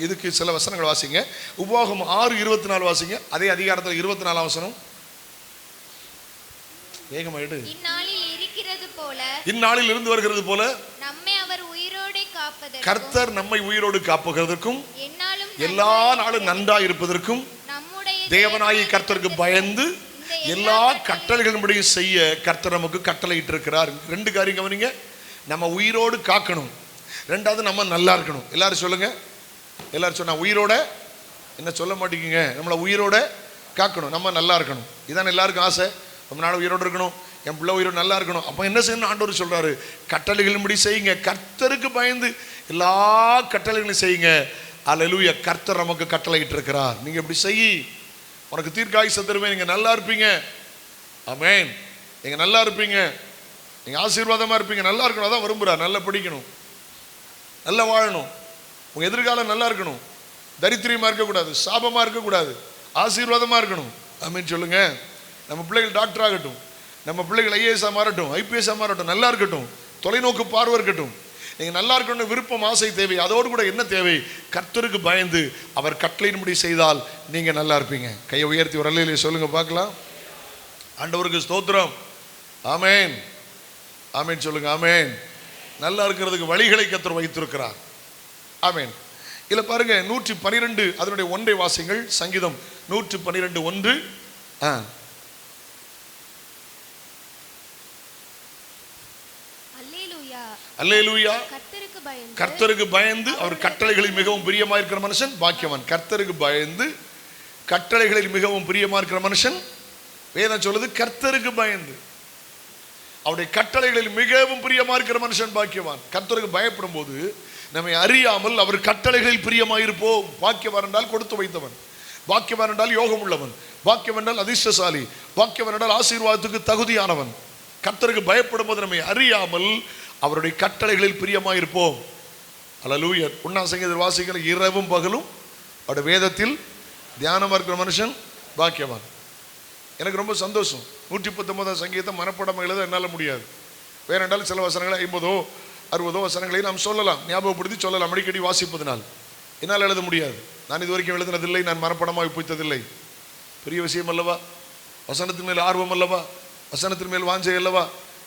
இதுக்கு சில வசனங்கள் வாசிங்க. உபாகமம் 6:24 வாசிங்க. அதே அதிகாரத்தில் 24 வசனம். வேகமாயிடு. இந்நாளில் இருக்கிறது போல, இந்நாளில் இருந்து வருகிறது போல நம்மை அவர் உயிரோடு காப்பதற்கும், கர்த்தர் நம்மை உயிரோடு காப்பதற்கும், என்னாலும் எல்லா நாளும் நன்றாய் இருப்பதற்கும், நம்முடைய தேவனாகிய கர்த்தருக்கு பயந்து எல்லா கட்டளைகளின்படி செய்ய கர்த்தர் நமக்கு கட்டளையிட்டு இருக்கிறார். ரெண்டு காரியம் கவனிங்க. நம்ம உயிரோடு காக்கணும், ரெண்டாவது நம்ம நல்லா இருக்கணும். எல்லாரும் சொல்லுங்க. எல்லாரும் சொன்னா உயிரோட என்ன சொல்ல மாட்டேங்குங்க. நம்மளை உயிரோட காக்கணும், நம்ம நல்லா இருக்கணும். இதான் எல்லாருக்கும் ஆசை. நம்ம நாள் உயிரோடு இருக்கணும், என் பிள்ளை உயிரோடு நல்லா இருக்கணும். அப்போ என்ன செய்யணும்? ஆண்டவர் சொல்றாரு, கட்டளைகளின்படி செய்யுங்க, கர்த்தருக்கு பயந்து எல்லா கட்டளைகளையும் செய்யுங்க. அல்லேலூயா. கர்த்தர் நமக்கு கட்டளையிட்டு இருக்கிறார். நீங்க இப்படி செய், உனக்கு தீர்க்காயுசை தருவேன், நீங்க நல்லா இருப்பீங்க. ஆமென். நீங்க நல்லா இருப்பீங்க, நீங்க ஆசீர்வாதமா இருப்பீங்க. நல்லா இருக்கணும், அதான் விரும்புறார். நல்லா படிக்கணும், நல்லா வாழணும், உங்க எதிர்காலம் நல்லா இருக்கணும், தரித்திரியமா இருக்கக்கூடாது, சாபமா இருக்கக்கூடாது, ஆசீர்வாதமா இருக்கணும். ஆமென் சொல்லுங்க. நம்ம பிள்ளைகள் டாக்டர் ஆகட்டும், நம்ம பிள்ளைகள் ஐஏஎஸ் மாறட்டும், ஐபிஎஸ் மாறட்டும், நல்லா இருக்கட்டும், தொலைநோக்கு பார்வை இருக்கட்டும். நீங்க நல்லா இருக்கணும் விருப்பம், ஆசை தேவை. அதோடு கூட என்ன தேவை? கர்த்தருக்கு பயந்து அவர் கட்டளையின்படி செய்தால் நீங்க நல்லா இருப்பீங்க. கையை உயர்த்தி ஒரு அல்லேலூயா சொல்லுங்க பார்க்கலாம். ஆண்டவருக்கு ஸ்தோத்திரம். ஆமென். ஆமென் சொல்லுங்க. ஆமென். நல்லா இருக்கிறதுக்கு வழிகளை கர்த்தர் வைத்திருக்கிறார். ஆமென். இல்ல பாருங்க, 112 அதனுடைய 1 வாசிங்கள். சங்கீதம் 112:1. அல்லேலூயா. கர்த்தருக்கு பயந்து அவர் கட்டளைகளில் மிகவும் பிரியமா இருக்கிற மனுஷன் பாக்கியவான். கர்த்தருக்கு பயந்து கட்டளைகளில் மிகவும் பிரியமா இருக்கிற மனுஷன், வேதம் சொல்லுது கர்த்தருக்கு பயந்து அவருடைய கட்டளைகளில் மிகவும் பிரியமா இருக்கிற மனுஷன் பாக்கியவான். கர்த்தருக்கு பயப்படும் போது நம்மை அறியாமல் அவர் கட்டளைகளில் பிரியமாயிருப்போம். பாக்கியவான் என்றால் கொடுத்து வைத்தவன், பாக்கியவான் என்றால் யோகம் உள்ளவன், பாக்கியம் என்றால் அதிர்ஷ்டசாலி, பாக்கியவான் என்றால் ஆசீர்வாதத்துக்கு தகுதியானவன். கர்த்தருக்கு பயப்படும் போது நம்மை அறியாமல் அவருடைய கட்டளைகளில் பிரியமாயிருப்போம். அல்லேலூயா. 1 சங்கீதத்தில் வாசிக்கிற இரவும் பகலும் அவருடைய வேதத்தில் தியானமா இருக்கிற மனுஷன் பாக்கியவான். எனக்கு ரொம்ப சந்தோஷம். 119 சங்கீதத்தை மனப்படம் எழுத என்னால் முடியாது. வேறென்றாலும் சில வசனங்களை 50 60 வசனங்களை நாம் சொல்லலாம், ஞாபகப்படுத்தி சொல்லலாம், அடிக்கடி வாசிப்பதனால். என்னால் எழுத முடியாது. நான் இது வரைக்கும் எழுதினதில்லை, நான் மனப்படமாக வைத்ததில்லை. பெரிய விஷயம் அல்லவா? வசனத்தின் மேல் ஆர்வம் அல்லவா? வசனத்தின் மேல் வாஞ்சை அல்லவா?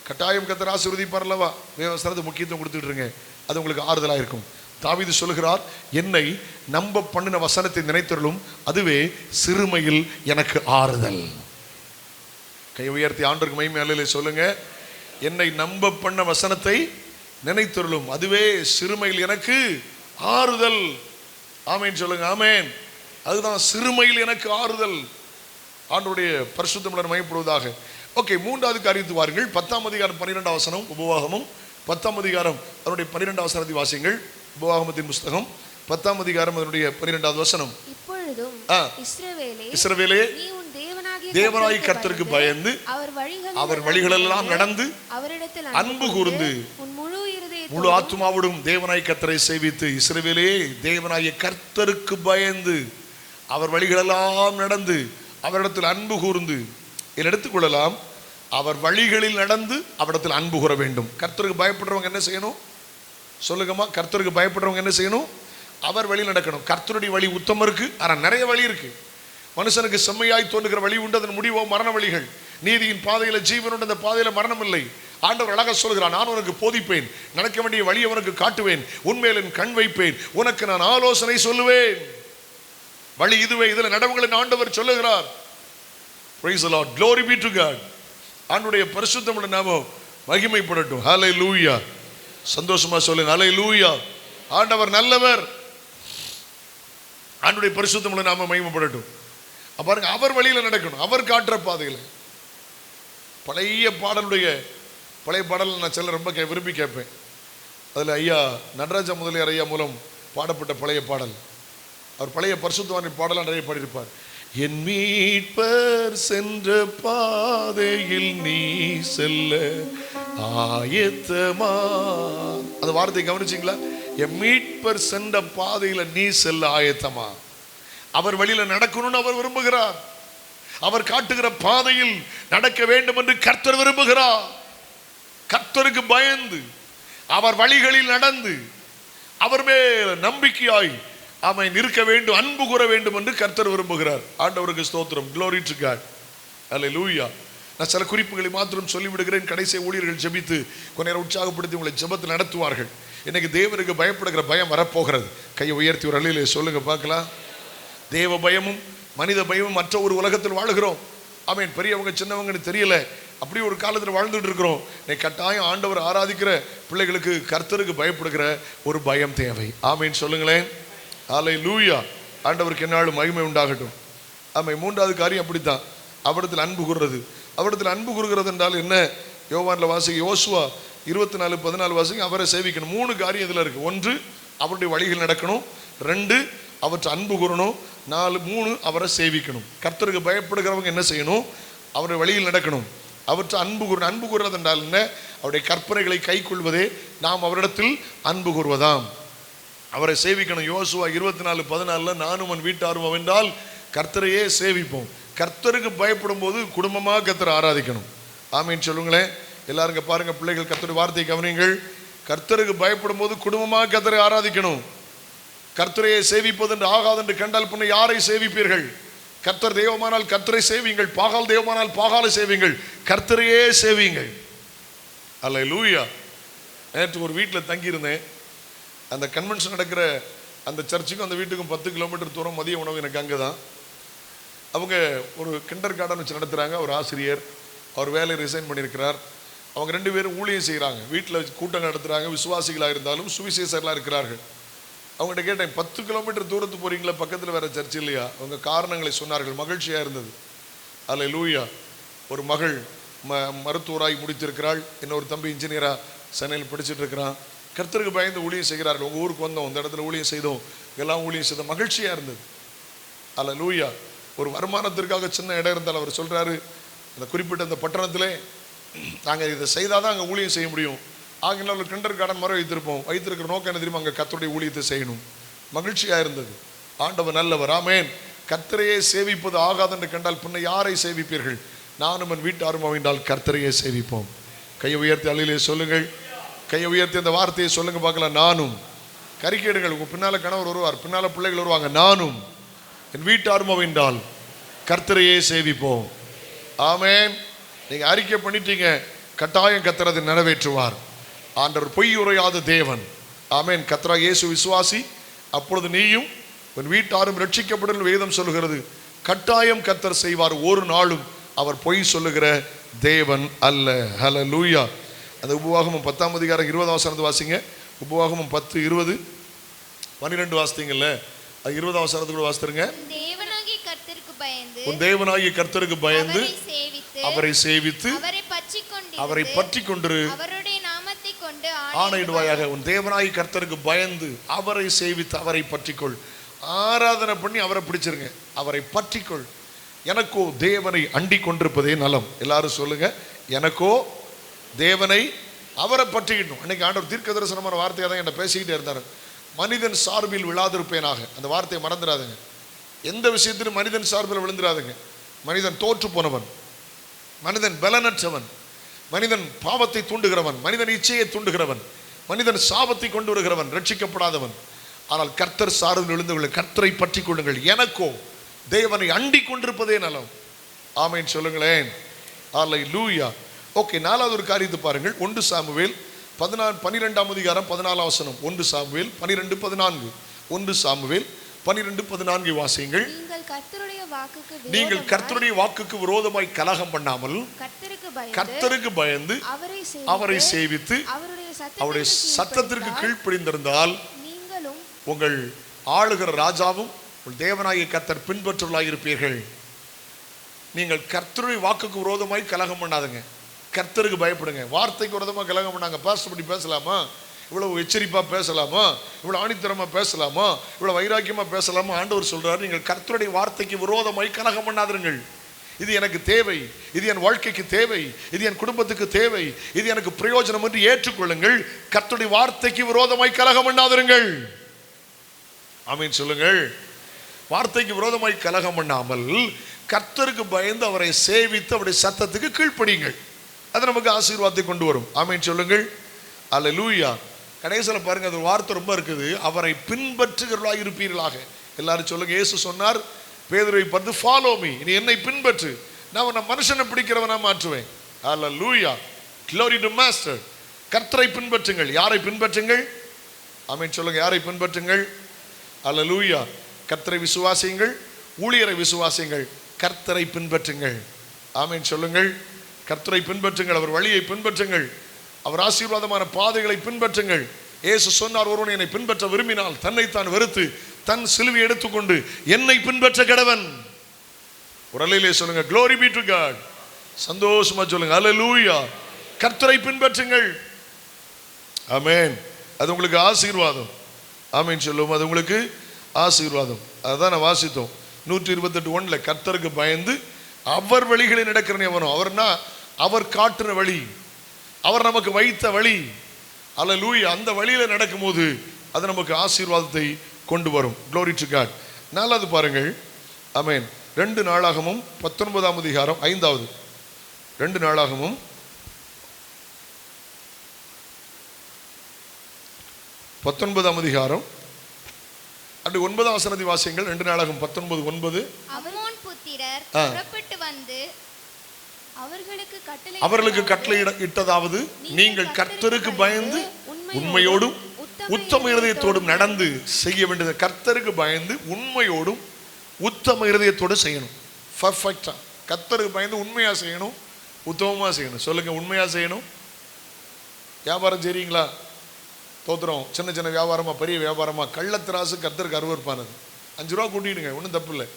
கட்டாயம் கர்த்தர் ஆசீர்வதிப்பார் அல்லவா? வசனத்துக்கு முக்கியத்துவம் கொடுத்துட்டு இருங்க, அது உங்களுக்கு ஆறுதலாக இருக்கும். தாவீது சொல்லுகிறார், என்னை நம்ப பண்ணின வசனத்தை நினைத்தருளும், அதுவே சிறுமையில் எனக்கு ஆறுதல். கை உயர்த்தி ஆண்டவருக்கு மகிமை அல்லேலூயா சொல்லுங்க. என்னை நம்ப பண்ண வசனத்தை நினைத்தருளும், அதுவே சிறுமையில் எனக்கு ஆறுதல். ஆமேன் சொல்லுங்க. ஆமேன். அதுதான் சிறுமையில் எனக்கு ஆறுதல். ஆண்டவருடைய பரிசுத்தமுடன் மகிமைப்படுவதாக. ஓகே, மூன்றாவது காரியத்துக்கு வாருங்கள். 10ஆம் அதிகாரம் 12ஆம் வசனம், உபவாகமும் 10ஆம் அதிகாரம் அதனுடைய 12ஆம் வசனத்தை வாசிங்கள். உபவாகமத்தின் புஸ்தகம் 10ஆம் அதிகாரம் அதனுடைய 12ஆவது வசனம். இப்பொழுதும் இஸ்ரவேலே, நீ உன் தேவனாகிய கர்த்தருக்கு பயந்து அவர் வழிகளெல்லாம் நடந்து அவரிடத்தில் அன்பு கூர்ந்து உன் முழு முழு ஆத்துமாவோடும் தேவனாய் கர்த்தரை சேவித்து. இஸ்ரவேலே, தேவனாகிய கர்த்தருக்கு பயந்து அவர் வழிகளெல்லாம் நடந்து அவரிடத்தில் அன்பு கூர்ந்து. இதில் எடுத்துக்கொள்ளலாம், அவர் வழிகளில் நடந்து அவரிடத்தில் அன்பு கூற வேண்டும். கர்த்தருக்கு பயப்படுறவங்க என்ன செய்யணும் சொல்லுங்கம்மா? கர்த்தருக்கு பயப்படுறவங்க என்ன செய்யணும்? அவர் வழி நடக்கணும். கர்த்தருடைய வழி உத்தமம் இருக்கு, ஆனால் நிறைய வழி இருக்கு. மனுஷனுக்கு செம்மையாய் தோன்றுகிற வழி உண்டு, அதன் முடிவோ மரண வழிகள். நீதியின் பாதையில ஜீவன் உண்டு, அந்த பாதையில மரணம் இல்லை. ஆண்டவர் அழகா சொல்கிறார், நான் உனக்கு போதிப்பேன், நடக்க வேண்டிய வழி அவனுக்கு காட்டுவேன், உன்மேல் என் கண் வைப்பேன், உனக்கு நான் ஆலோசனை சொல்லுவேன். வழி இதுவே, இதுல நடவுகளின் ஆண்டவர் சொல்லுகிறார். Praise the Lord, glory be to God. ஆண்டவருடைய பரிசுத்தமுள்ள நாமம் மகிமைப்படட்டும். ஹல்லேலூயா. சந்தோஷமா சொல்லுங்க, ஹல்லேலூயா. ஆண்டவர் நல்லவர். ஆண்டவருடைய பரிசுத்தமுள்ள நாமம் மகிமைப்படட்டும். பாருங்க, அவர் வழியில நடக்கணும், அவர் காட்டுற பாதையில. பழைய பாடல் நான் சில ரொம்ப விரும்பி கேட்பேன். அதில் ஐயா நடராஜ முதலியார் ஐயா மூலம் பாடப்பட்ட பழைய பாடல், அவர் பழைய பரிசுத்தவானின் பாடலாம் நிறைய பாடியிருப்பார். என் மீட்பர் சென்ற பாதையில் நீ செல்ல ஆயத்தமா. அந்த வார்த்தை கவனிச்சிங்களா? என் மீட்பர் சென்ற பாதையில நீ செல்ல ஆயத்தமா. அவர் வழியில நடக்கணும்னு அவர் விரும்புகிறார். அவர் காட்டுகிற பாதையில் நடக்க வேண்டும் என்று கர்த்தர் விரும்புகிறார். கர்த்தருக்கு பயந்து அவர் வழிகளில் நடந்து அவர் மேல் நம்பிக்கையாய் அவன் இருக்க வேண்டும், அன்பு கூற வேண்டும் என்று கர்த்தர் விரும்புகிறார். ஆண்டவருக்கு ஸ்தோத்திரம், glory to God, ஹல்லேலூயா. நான் சில குறிப்புகளை மாத்திரம் சொல்லிவிடுகிறேன். கடைசி ஊழியர்கள் ஜெபித்து கொஞ்ச நேரம் உற்சாகப்படுத்தி உங்களை ஜெபத்தில் நடத்துவார்கள். இன்னைக்கு தேவனுக்கு பயப்படுகிற பயம் வரப்போகிறது. கையை உயர்த்தி ஒரு அலையிலே சொல்லுங்க பார்க்கலாம். தேவ பயமும் மனித பயமும் மற்ற ஒரு உலகத்தில் வாழுகிறோம். ஆமேன். பெரியவங்க சின்னவங்கன்னு தெரியல, அப்படி ஒரு காலத்தில் வாழ்ந்துட்டு இருக்கிறோம். இன்னைக்கு கட்டாயம் ஆண்டவர் ஆராதிக்கிற பிள்ளைகளுக்கு கர்த்தருக்கு பயப்படுகிற ஒரு பயம் தேவை. ஆமேன் சொல்லுங்களேன். ஹல்லேலூயா. ஆண்டவருக்கு என்னாலும் மகிமை உண்டாகட்டும். ஆமாம். மூன்றாவது காரியம் அப்படித்தான், அவரிடத்தில் அன்பு கூறுறது. அவரிடத்தில் அன்பு கூறுகிறது என்றால் என்ன? யோவான்ல வாசிக்க, யோசுவா 24:14 வாசிக்க, அவரை சேவிக்கணும். 3 காரியம் இதில் இருக்கு. 1, அவருடைய வழிகள் நடக்கணும். 2, அவற்றை அன்பு கூறணும். 4, 3, அவரை சேவிக்கணும். கர்த்தருக்கு பயப்படுகிறவங்க என்ன செய்யணும்? அவருடைய வழியில் நடக்கணும், அவற்றை அன்பு கூறணும். அன்பு கூறுறது என்றால் என்ன? அவருடைய கற்பனைகளை கை கொள்வதே நாம் அவரிடத்தில் அன்பு கூறுவதாம். அவரை சேவிக்கணும். யோசுவா 24:14 நானும் என் வீட்டாரும் அவென்றால் கர்த்தரையே சேவிப்போம். கர்த்தருக்கு பயப்படும் போது குடும்பமாக கர்த்தரை ஆராதிக்கணும். ஆமீன் சொல்லுங்களேன் எல்லாருங்க. பாருங்க பிள்ளைகள், கர்த்தருடைய வார்த்தையை கவனிங்கள். கர்த்தருக்கு பயப்படும் போது குடும்பமாக கர்த்தரை ஆராதிக்கணும். கர்த்தரையே சேவிப்பது என்று ஆகாது என்று கண்டால் பின்ன யாரை சேவிப்பீர்கள்? கர்த்தர் தெய்வமானால் கர்த்தரை சேவிங்கள், பாகால் தெய்வமானால் பாகாலை சேவிங்கள், கர்த்தரையே சேவிங்கள். அல்லேலூயா. நேற்று ஒரு வீட்டில் தங்கியிருந்தேன். அந்த கன்வென்ஷன் நடக்கிற அந்த சர்ச்சுக்கும் அந்த வீட்டுக்கும் 10 கிலோமீட்டர் தூரம். மதிய உணவு எனக்கு அங்கே தான். அவங்க ஒரு கிண்டர் கார்டன் வச்சு நடத்துகிறாங்க. ஒரு ஆசிரியர், அவர் வேலையை ரிசைன் பண்ணியிருக்கிறார். அவங்க 2 பேரும் ஊழியம் செய்கிறாங்க. வீட்டில் கூட்டம் நடத்துகிறாங்க. விசுவாசிகளாக இருந்தாலும் சுவிசேஷர்களாக இருக்கிறார்கள். அவங்ககிட்ட கேட்டேன், 10 கிலோமீட்டர் தூரத்து போகிறீங்களா, பக்கத்தில் வேறு சர்ச் இல்லையா? அவங்க காரணங்களை சொன்னார்கள். மகிழ்ச்சியாக இருந்தது. அல்லேலூயா. ஒரு மகள் மருத்துவராய் முடித்திருக்கிறாள். இன்னொரு தம்பி இன்ஜினியராக சென்னையில் படிச்சுட்டு இருக்கிறான். கர்த்தருக்கு பயந்து ஊழியம் செய்கிறார்கள். உங்கள் ஊருக்கு வந்தோம், இந்த இடத்துல ஊழியம் செய்தோம், எல்லாம் ஊழியம் செய்தோம். மகிழ்ச்சியாக இருந்தது. அல்லேலூயா. ஒரு வருமானத்திற்காக சின்ன இடம் இருந்தால் அவர் சொல்கிறாரு, அந்த குறிப்பிட்ட அந்த பட்டணத்திலே நாங்கள் இதை செய்தால் தான் அங்கே ஊழியம் செய்ய முடியும். ஆகினால ஒரு கிண்டர் கார்டன் மாதிரி வைத்திருக்கிற நோக்கம் என்ன தெரியுமா? அங்கே கர்த்தருடைய ஊழியத்தை செய்யணும். மகிழ்ச்சியாக இருந்தது. ஆண்டவர் நல்லவர். ஆமேன். கர்த்தரையே சேவிப்பது ஆகாது என்று கண்டால் பின்ன யாரை சேவிப்பீர்கள்? நானும் என் வீட்டாரும் அவென்றால் கர்த்தரையே சேவிப்போம். கையை உயர்த்தி அலையிலே சொல்லுங்கள். கையை உயர்த்தி அந்த வார்த்தையை சொல்லுங்க பார்க்கலாம். நானும். கறிக்கேடுங்கள். உங்கள் பின்னால் கணவர் வருவார், பின்னால் பிள்ளைகள் வருவாங்க. நானும் என் வீட்டாரும் அவென்றால் கர்த்தரையே சேவிப்போம். ஆமேன். நீங்கள் அறிக்கை பண்ணிட்டீங்க, கட்டாயம் கர்த்தர் அதை நிறைவேற்றுவார். ஆண்டவர் பொய் உரையாத தேவன். ஆமேன். கர்த்தராகிய இயேசு விசுவாசி, அப்பொழுது நீயும் உன் வீட்டாரும் ரட்சிக்கப்படும் வேதம் சொல்லுகிறது. கட்டாயம் கர்த்தர் செய்வார். ஒரு நாளும் அவர் பொய் சொல்லுகிற தேவன் அல்ல. ஹல்லேலூயா. அந்த உபவாகமம் 10ஆம் அதிகாரம் 20ஆம் வசனத்தை வாசிங்க. உபவாகமம் 10, 20, 12 வாசித்தீங்கல்ல, அது 20ஆம் வசனத்துக்குள்ள வாசித்துருங்க. தேவனாகிய கர்த்தருக்கு பயந்து உன் தேவனாகிய கர்த்தருக்கு பயந்து அவரை சேவித்து அவரை பற்றி கொண்டிரு. அவருடைய நாமத்தை கொண்டு ஆணையிடுவாயாக. உன் தேவனாகிய கர்த்தருக்கு பயந்து அவரை சேவித்து அவரை பற்றிக்கொள். ஆராதனை பண்ணி அவரை பிடிச்சிருங்க, அவரை பற்றிக்கொள். எனக்கோ தேவனை அண்டி கொண்டிருப்பதே நலம். எல்லாரும் சொல்லுங்க, எனக்கோ தேவனை அவரை பற்றிக்கணும். அன்னைக்கு ஆண்டவர் தீர்க்க தரிசனமான வார்த்தையாக தான் என்ன பேசிக்கிட்டே இருந்தார். மனிதன் சார்பில் விழாதிருப்பேனாக. அந்த வார்த்தையை மறந்துடாதுங்க. எந்த விஷயத்திலும் மனிதன் சார்பில் விழுந்துடாதுங்க. மனிதன் தோற்று போனவன், மனிதன் பலனற்றவன், மனிதன் பாவத்தை தூண்டுகிறவன், மனிதன் இச்சையை தூண்டுகிறவன், மனிதன் சாபத்தை கொண்டு வருகிறவன், ரட்சிக்கப்படாதவன். ஆனால் கர்த்தர் சார்பில் விழுந்தவர்கள் கர்த்தரை பற்றி கொள்ளுங்கள். எனக்கோ தேவனை அண்டி கொண்டிருப்பதே நலம். ஆமென் சொல்லுங்களேன். அல்லேலூயா. ஓகே, நாலாவது ஒரு காரியத்தை பாருங்கள். 1 சாமுவேல் 12ஆம் அதிகாரம் 14ஆம் வசனம். 1 சாமுவேல் 12:14. 1 சாமுவேல் 12:14 வாசியுங்கள். நீங்கள் கர்த்தருடைய வாக்குக்கு விரோதமாய் கலகம் பண்ணாமல் கர்த்தருக்கு பயந்து அவரை சேவித்து அவருடைய சத்தத்திற்கு கீழ்ப்படிந்திருந்தால் உங்கள் ஆளுகிற ராஜாவும் உங்கள் தேவனாகிய கர்த்தர் பின்பற்றுவர்களாயிருப்பீர்கள். நீங்கள் கர்த்தருடைய வாக்குக்கு விரோதமாய் கலகம் பண்ணாதுங்க, கர்த்தருக்கு பயப்படுங்க. வார்த்தைக்கு விரோதமாக கலகம் பண்ணாங்க. பாஸ்டர் படி பேசலாமா, இவ்வளவு எச்சரிப்பா பேசலாமா, இவ்வளவு ஆணித்தரமா பேசலாமா, இவ்வளவு வைராக்கியமா பேசலாமா? ஆண்டவர் சொல்றாரு, நீங்கள் கர்த்தருடைய வார்த்தைக்கு விரோதமாய் கலகம் பண்ணாதீர்கள். இது எனக்கு தேவை, இது என் வாழ்க்கைக்கு தேவை, இது என் குடும்பத்துக்கு தேவை, இது எனக்கு பிரயோஜனம் என்று ஏற்றுக்கொள்ளுங்கள். கர்த்தருடைய வார்த்தைக்கு விரோதமாய் கலகம் பண்ணாதீர்கள். ஆமீன் சொல்லுங்கள். வார்த்தைக்கு விரோதமாய் கலகம் பண்ணாமல் கர்த்தருக்கு பயந்து அவரை சேவித்து அவருடைய சத்தத்துக்கு கீழ்ப்படியுங்கள். அது நமக்கு ஆசீர்வாதத்தை கொண்டு வரும். ஆமீன் சொல்லுங்கள். அல்லேலூயா. கடைசியில் பாருங்க, அது வார்த்தை ரொம்ப இருக்குது. அவரை பின்பற்றுகிறவர்களாக இருப்பீர்களாக. எல்லாரும் சொல்லுங்க. இயேசு சொன்னார் பேதுருவை பார்த்து, ஃபாலோ மீ, நீ என்னை பின்பற்று, நான் மனுஷனை பிடிக்கிறவனா மாற்றுவேன். அல்லேலூயா. Glory to master. கர்த்தரை பின்பற்றுங்கள். யாரை பின்பற்றுங்கள்? ஆமீன் சொல்லுங்க. யாரை பின்பற்றுங்கள்? அல்லேலூயா. கர்த்தரை விசுவாசியுங்கள், ஊழியரை விசுவாசியுங்கள், கர்த்தரை பின்பற்றுங்கள். ஆமீன் சொல்லுங்கள். கர்த்தரை பின்பற்றுங்கள், அவர் வழியை பின்பற்றுங்கள், அவர் ஆசீர்வாதமான பாதைகளை பின்பற்றுங்கள். இயேசு சொன்னார், ஒருவன் என்னை பின்பற்ற விரும்பினால் தன்னைத்தான் வெறுத்து தன் சிலுவை எடுத்துக்கொண்டு என்னை பின்பற்ற கடவன். உரலிலே சொல்லுங்க, glory be to God. சந்தோஷமா சொல்லுங்க, அல்லேலூயா. கர்த்தரை பின்பற்றுங்கள். ஆமென். அது உங்களுக்கு ஆசீர்வாதம். ஆமென் சொல்லுவோம். அது உங்களுக்கு ஆசீர்வாதம். அதுதான் நான் வாசித்தோம் 128:1. கர்த்தருக்கு பயந்து அவர் வழிகளில் நடக்கிறனே அவனும். அவர்னா அவர் காட்டுற வழி, அவர் நமக்கு வைத்த வழி. அல்லேலூயா. அந்த வழியில நடக்கும்போது அது நமக்கு ஆசீர்வாதத்தை கொண்டு வரும். glory to God. நாலாவது பாருங்கள். ஆமென். 2 நாளாகமும் 19ஆம் அதிகாரம் 5வது. 2 நாளாகமும் 19ஆம் அதிகாரம் 9ஆம் வசனத்தை வாசியுங்கள். 2 நாளாகமும் 19:9. அம்மோன் புத்திரர் புறப்பட்டு வந்து அவர்களுக்கு கட்டளை இட்டதாவது, நீங்கள் கர்த்தருக்கு பயந்து உண்மையோடும் உத்தம இருதயத்தோடும் நடந்து செய்ய வேண்டியது. கர்த்தருக்கு பயந்து உண்மையோடும் உத்தம இருதயத்தோடு செய்யணும். பர்ஃபெக்டா கர்த்தருக்கு பயந்து உண்மையா செய்யணும், உத்தமமா செய்யணும். சொல்லுங்க, உண்மையா செய்யணும். வியாபாரம் செய்றீங்களா? தோத்துறோம். சின்ன சின்ன வியாபாரமா பெரிய வியாபாரமா, கள்ளத்திராசு கர்த்தருக்கு அருவருப்பானது. 5 ரூபா கூட்டிடுங்க, ஒன்றும் தப்பு இல்லை.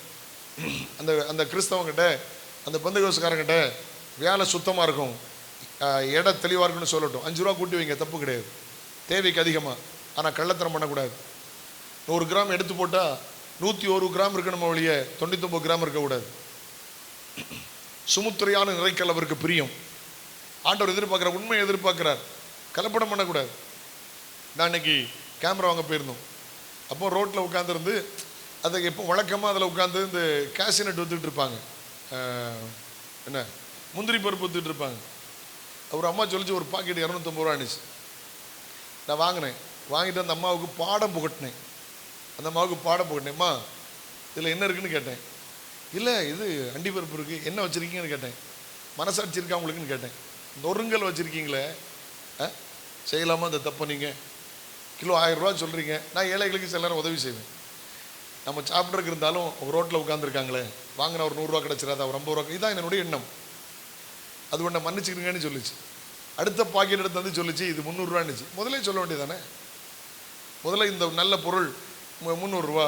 அந்த கிறிஸ்தவங்கிட்ட, அந்த பந்தகோசக்காரங்கிட்ட வேலை சுத்தமாக இருக்கும், இட தெளிவாக இருக்குன்னு சொல்லட்டும், 5 ரூபா கூட்டி வைங்க, தப்பு கிடையாது. தேவைக்கு அதிகமாக. ஆனால் கள்ளத்தரம் பண்ணக்கூடாது. 100 கிராம் எடுத்து போட்டால் 101 கிராம் இருக்கணும் ஒழிய 99 கிராம் இருக்கக்கூடாது. சுமுத்திரையான நிறைக்கல் அவருக்கு பிரியம். ஆண்டவர் எதிர்பார்க்குறார், உண்மையை எதிர்பார்க்குறார். கலப்படம் பண்ணக்கூடாது. நான் இன்னைக்கு கேமரா வாங்க போயிருந்தோம். அப்போ ரோட்டில் உட்காந்துருந்து, அதுக்கு எப்போ வழக்கமாக அதில் உட்காந்து இந்த கேசினட் வித்துட்டு இருப்பாங்க, என்ன முந்திரி பருப்பு வித்துட்டு இருப்பாங்க. ஒரு அம்மா சொல்லிச்சு, ஒரு பாக்கெட் 250 ரூபா இருந்துச்சு. நான் வாங்கினேன். வாங்கிட்டு அந்த அம்மாவுக்கு பாடம் புகட்டினேன். அந்த அம்மாவுக்கு பாடம் புகட்டினேம்மா, இதில் என்ன இருக்குன்னு கேட்டேன். இல்லை, இது அண்டி பருப்பு இருக்குது, என்ன வச்சுருக்கீங்கன்னு கேட்டேன். மனசாட்சி இருக்கா உங்களுக்குன்னு கேட்டேன். நொறுங்கல் வச்சுருக்கீங்களே, செய்யலாமா அந்த தப்பை? நீங்கள் கிலோ 1000 ரூபா சொல்கிறீங்க. நான் ஏழைகளுக்கு சில நேரம் உதவி செய்வேன். நம்ம சாப்பிட்றதுக்கு இருந்தாலும் ரோட்டில் உட்காந்துருக்காங்களே, வாங்கின ஒரு 100 ரூபா கிடச்சிடாதா, ஒரு 50 ரூபா, இதுதான் என்னுடைய எண்ணம். அது ஒன்றை மன்னிச்சுக்கிறீங்கன்னு சொல்லிச்சு. அடுத்த பாக்கெட் எடுத்து வந்து சொல்லிச்சு, இது 300 ரூபான்னுச்சு. முதலே சொல்ல வேண்டியதானே? முதல்ல இந்த நல்ல பொருள் 300 ரூபா,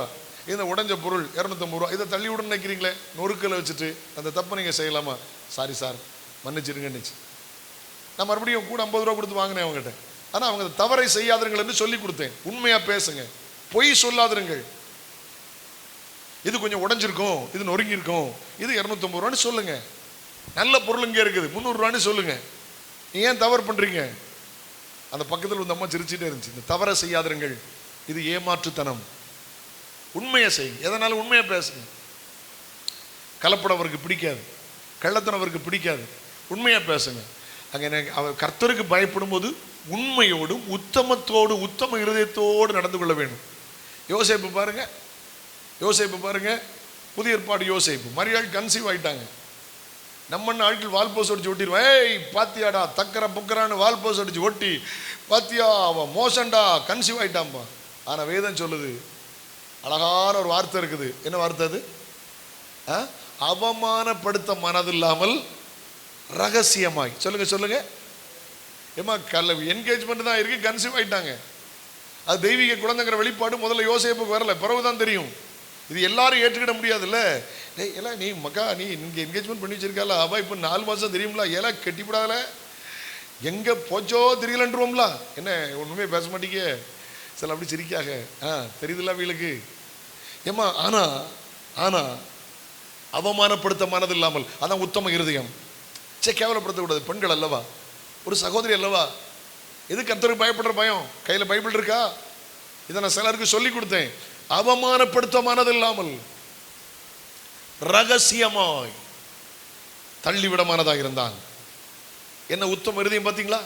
இந்த உடைஞ்ச பொருள் 250 ரூபா, இதை தள்ளி விட நினைக்கிறீங்களே, நொறுக்கலை வச்சுட்டு அந்த தப்பை நீங்கள் செய்யலாமா? சாரி சார் மன்னிச்சிருங்கன்னுச்சு. நான் மறுபடியும் கூட 50 ரூபா கொடுத்து வாங்கினேன் அவங்ககிட்ட. ஆனால் அவங்க தவறை செய்யாதீர்கள் என்று சொல்லி கொடுத்தேன். உண்மையாக பேசுங்க, பொய் சொல்லாதீர்கள். இது கொஞ்சம் உடைஞ்சிருக்கும், இது நொறுங்கி இருக்கும், இது 250 ரூபான்னு சொல்லுங்க. நல்ல பொருள் இங்கே இருக்குது 300 ரூபான்னு சொல்லுங்க. நீ ஏன் தவறு பண்ணுறீங்க? அந்த பக்கத்தில் இந்த அம்மா சிரிச்சுட்டே இருந்துச்சு. இந்த தவறை செய்யாதீர்கள், இது ஏமாற்றுத்தனம். உண்மையை செய்யுங்க, எதனாலும் உண்மையை பேசுங்க. கலப்படம் அவருக்கு பிடிக்காது, கள்ளத்தனம் அவருக்கு பிடிக்காது, உண்மையாக பேசுங்க. அங்கே அவர் கர்த்தருக்கு பயப்படும் போது உண்மையோடும் உத்தமத்தோடு உத்தம இருதயத்தோடு நடந்து கொள்ள வேண்டும். யோசேப்பு பாருங்க, யோசேப்பு பாருங்க, புதிய ஏற்பாடு யோசேப்பு. மரியாள் கன்சீவ் ஆயிட்டாங்க. நம்ம ஆட்கள் வால்போஸ் அடிச்சு ஒட்டிடுவோம். ஏய் பாத்தியாடா தக்கரை புக்கரான்னு வால்போஸ் அடிச்சு ஒட்டி, பாத்தியா அவன் மோசண்டா கன்சீவ் ஆயிட்டான்பா. ஆனால் வேதம் சொல்லுது, அழகான ஒரு வார்த்தை இருக்குது. என்ன வார்த்தை அது? அவமானப்படுத்த மனதில்லாமல் ரகசியமாய். சொல்லுங்க சொல்லுங்க. ஏமா என்கேஜ்மெண்ட் தான் இருக்கு, கன்சீவ் ஆயிட்டாங்க. அது தெய்வீக குழந்தைங்கிற வெளிப்பாடு முதல்ல யோசேப்புக்கு வரல, பிறகுதான் தெரியும். இது எல்லாரும் ஏற்றுக்கிட முடியாதுல்ல. டேய் எல்லாம் நீ மக்கா நீ இங்கே என்கேஜ்மெண்ட் பண்ணி வச்சிருக்கால, அவள் இப்போ 4 மாதம் தெரியுங்களா, எல்லாம் கட்டிவிடாதல, எங்கே போச்சோ தெரியலன்றோம்ல. என்ன ஒன்றுமே பேச மாட்டீங்க, சில அப்படி சிரிக்காக. தெரியுதுல்ல வீளுக்கு. ஏமா ஆனா அவமானப்படுத்த மனது இல்லாமல், அதான் உத்தம இருதயம். கேவலப்படுத்தக்கூடாது. பெண்கள் அல்லவா, ஒரு சகோதரி அல்லவா, எது கர்த்தருக்கு பயப்படுற பயம்? கையில் பைபிள் இருக்கா? இதை நான் சிலருக்கு சொல்லி கொடுத்தேன். அவமானப்படுத்த மனது இல்லாமல் ரகசியமாய் தள்ளிவிடமானதாக இருந்தாங்க. என்ன உத்தம இருதயம் பார்த்தீங்களா?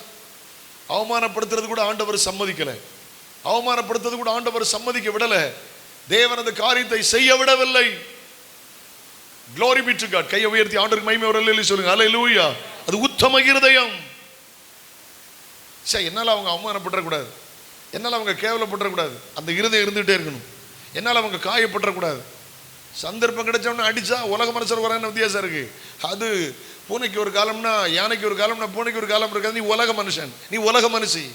அவமானப்படுத்துறது கூட ஆண்டவர் சம்மதிக்கல, அவமானப்படுத்துறது கூட ஆண்டவர் சம்மதிக்க விடல. தேவன் அந்த காரியத்தை செய்ய விடவில்லை. Glory be to God. கையை உயர்த்தி ஆண்டவருக்கு மகிமை வரலையே சொல்லுங்க. ஹல்லேலூயா. அது உத்தம இருதயம். சரி, என்னால் அவங்க அவமானப்படக்கூடாது, என்னால் அவங்க கேவலப்படக்கூடாது, அந்த இருதயம் இருந்துகிட்டே இருக்கணும். என்னால் அவங்க காயப்படக்கூடாது. சந்தர்ப்பம் கிடைச்சவொன்னு அடிச்சா உலக மனுஷர் வரான்னு வித்தியாசம் இருக்கு. அது பூனைக்கு ஒரு காலம்னா யானைக்கு ஒரு காலம்னா பூனைக்கு ஒரு காலம் இருக்காது. நீ உலக மனுஷன், நீ உலக மனுஷி.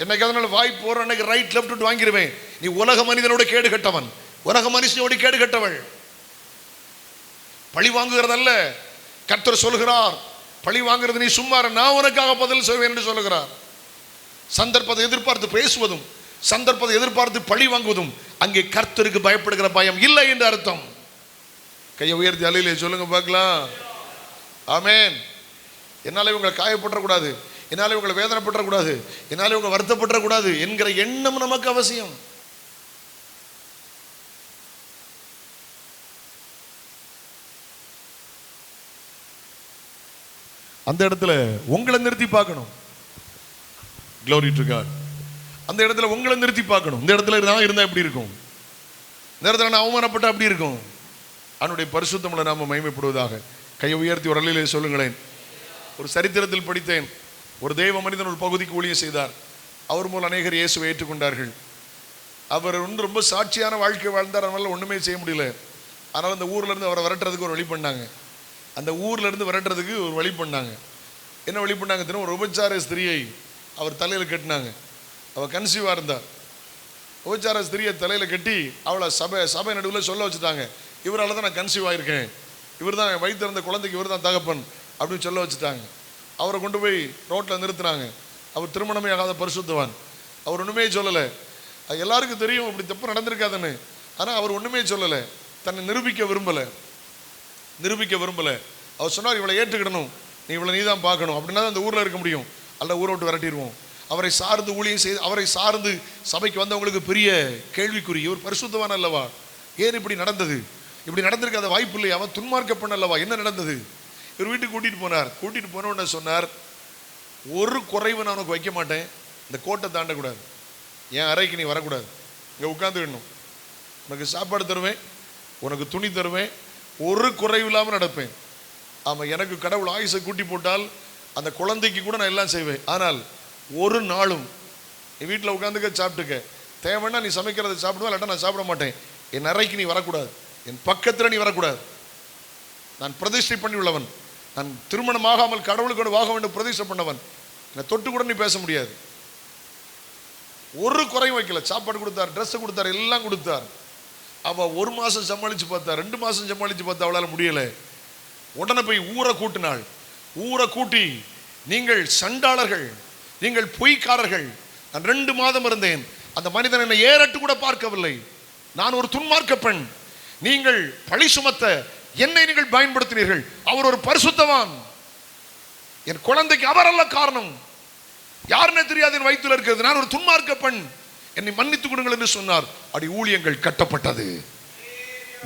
என்னைக்கு அதனால வாய் போற அன்னைக்கு ரைட் லெஃப்ட் வாங்கிடுவேன். நீ உலக மனிதனோட கேடு கட்டவன், உலக மனுஷனோட கேடு கட்டவள். பழி வாங்குகிறதல்ல, கர்த்தர் சொல்கிறார், பழி வாங்குறது நீ சும்மா நான் உனக்காக பதில் செய்வேன் என்று சொல்லுகிறார். சந்தர்ப்பத்தை எதிர்பார்த்து பேசுவதும் சந்தர்ப்பத்தை எதிர்பார்த்து பழி வாங்குவதும் அங்கே கர்த்தருக்கு பயப்படுகிற பயம் இல்லை என்று அர்த்தம். கையை உயர்த்தி அலையிலே சொல்லுங்க பார்க்கலாம். ஆமென். என்னால இவங்களை காயப்படக்கூடாது, என்னால இவங்களை வேதனைப்படக்கூடாது, என்னால இவங்க வருத்தப்படக்கூடாது என்கிற எண்ணம் நமக்கு அவசியம். அந்த இடத்துல உங்களை நிறுத்தி பார்க்கணும். Glory to God. அந்த இடத்துல உங்களை நிறுத்தி பார்க்கணும். இந்த இடத்துல நான் இருந்தா எப்படி இருக்கும், இந்த இடத்துல நான் அவமானப்பட்ட அப்படி இருக்கும். அவனுடைய பரிசுத்தமுள்ள நாம மகிமைப்படுவதாக. கையை உயர்த்தி ஒரு அலையிலே சொல்லுங்களேன். ஒரு சரித்திரத்தில் படித்தேன், ஒரு தெய்வ மனிதன் ஒரு பகுதிக்கு ஊழியம் செய்தார். அவர் மூலம் அநேகர் இயேசுவை ஏற்றுக்கொண்டார்கள். அவர் ரொம்ப சாட்சியான வாழ்க்கை வாழ்ந்தார். அதனால ஒன்றுமே செய்ய முடியல. ஆனால் அந்த ஊர்ல இருந்து அவரை விரட்டுறதுக்கு ஒரு வழி பண்ணாங்க. அந்த ஊர்ல இருந்து விரட்டுறதுக்கு ஒரு வழி பண்ணாங்க. என்ன வழி பண்ணாங்க தெரியும்? ஒரு உபச்சார ஸ்திரியை அவர் தலையில் கட்டினாங்க. அவள் கன்சீவாக இருந்தார். உபச்சார ஸ்திரியை தலையில் கட்டி அவளை சபை நடுவில் சொல்ல வச்சுட்டாங்க, இவரால் தான் நான் கன்சீவ் ஆகியிருக்கேன், இவர் தான் வயிற்று இருந்த குழந்தைக்கு இவர் தான் தகப்பன் அப்படின்னு சொல்ல வச்சுட்டாங்க. அவரை கொண்டு போய் ரோட்டில் நிறுத்தினாங்க. அவர் திருமணமே ஆகாத பரிசுத்தவான். அவர் ஒன்றுமே சொல்லலை. அது எல்லாருக்கும் தெரியும் இப்படி தப்பு நடந்திருக்காதுன்னு. ஆனால் அவர் ஒன்றுமே சொல்லலை. தன்னை நிரூபிக்க விரும்பலை. அவர் சொன்னார், இவளை ஏற்றுக்கிடணும், நீ இவளை நீ தான் பார்க்கணும், அப்படின்னா அந்த ஊரில் இருக்க முடியும், அல்ல ஊரை விட்டு விரட்டிடுவோம். அவரை சார்ந்து ஊழியம் செய்து அவரை சார்ந்து சபைக்கு வந்தவங்களுக்கு பெரிய கேள்விக்குறி. இவர் பரிசுத்தவான் அல்லவா, ஏன் இப்படி நடந்தது, இப்படி நடந்திருக்காத வாய்ப்பு இல்லை, அவன் துன்மார்க்க பண்ண அல்லவா, என்ன நடந்தது? இவர் வீட்டுக்கு கூட்டிகிட்டு போனார். கூட்டிகிட்டு போனோன்னு சொன்னார், ஒரு குறைவு நான் உனக்கு வைக்க மாட்டேன், இந்த கோட்டை தாண்டக்கூடாது, என் அறைக்கு நீ வரக்கூடாது, இங்கே உட்காந்துக்கணும், உனக்கு சாப்பாடு தருவேன், உனக்கு துணி தருவேன், ஒரு குறைவு இல்லாமல் நடப்பேன். ஆமாம், எனக்கு கடவுள் ஆயுசை கூட்டி போட்டால் அந்த குழந்தைக்கு கூட நான் எல்லாம் செய்வேன். ஆனால் ஒரு நாளும் நீ வீட்டில் உட்காந்துக்க, சாப்பிட்டுக்க, தேவைன்னா நீ சமைக்கிறத சாப்பிடுவேன், இல்லாட்டா நான் சாப்பிட மாட்டேன். என் அறைக்கு நீ வரக்கூடாது, என் பக்கத்தில் நீ வரக்கூடாது. நான் பிரதிஷ்டை பண்ணி உள்ளவன், நான் திருமணமாகாமல் கடவுளுக்கு வாக வேண்டும் பிரதிஷ்டை பண்ணவன். என்னை தொட்டு கூட நீ பேச முடியாது. ஒரு குறையும் வைக்கல. சாப்பாடு கொடுத்தார், ட்ரெஸ் கொடுத்தார், எல்லாம் கொடுத்தார். அவ 1 மாசம் சமாளிச்சு பார்த்தா, 2 மாசம் சமாளிச்சு பார்த்தா, அவளால முடியல. உடனே போய் ஊரை கூட்டினாள். ஊரை கூட்டி, நீங்கள் சண்டாளர்கள், நீங்கள் பொய்க்காரர்கள், நான் 2 மாதம் இருந்தேன், அந்த மனிதன் என்னை ஏறட்டு கூட பார்க்கவில்லை, நான் ஒரு துன்மார்க்க பெண், நீங்கள் பழி சுமத்த என்னை நீங்கள் பயன்படுத்தினீர்கள், அவர் ஒரு பரிசுத்தவான், என் குழந்தைக்கு அவர் அல்ல காரணம், யாருன்னே தெரியாது என் வயிற்றில் இருக்கிறது, நான் ஒரு துன்மார்க்க பெண், என்னை மன்னித்துக் கொடுங்கள் என்று சொன்னார். அடி ஊழியங்கள் கட்டப்பட்டது.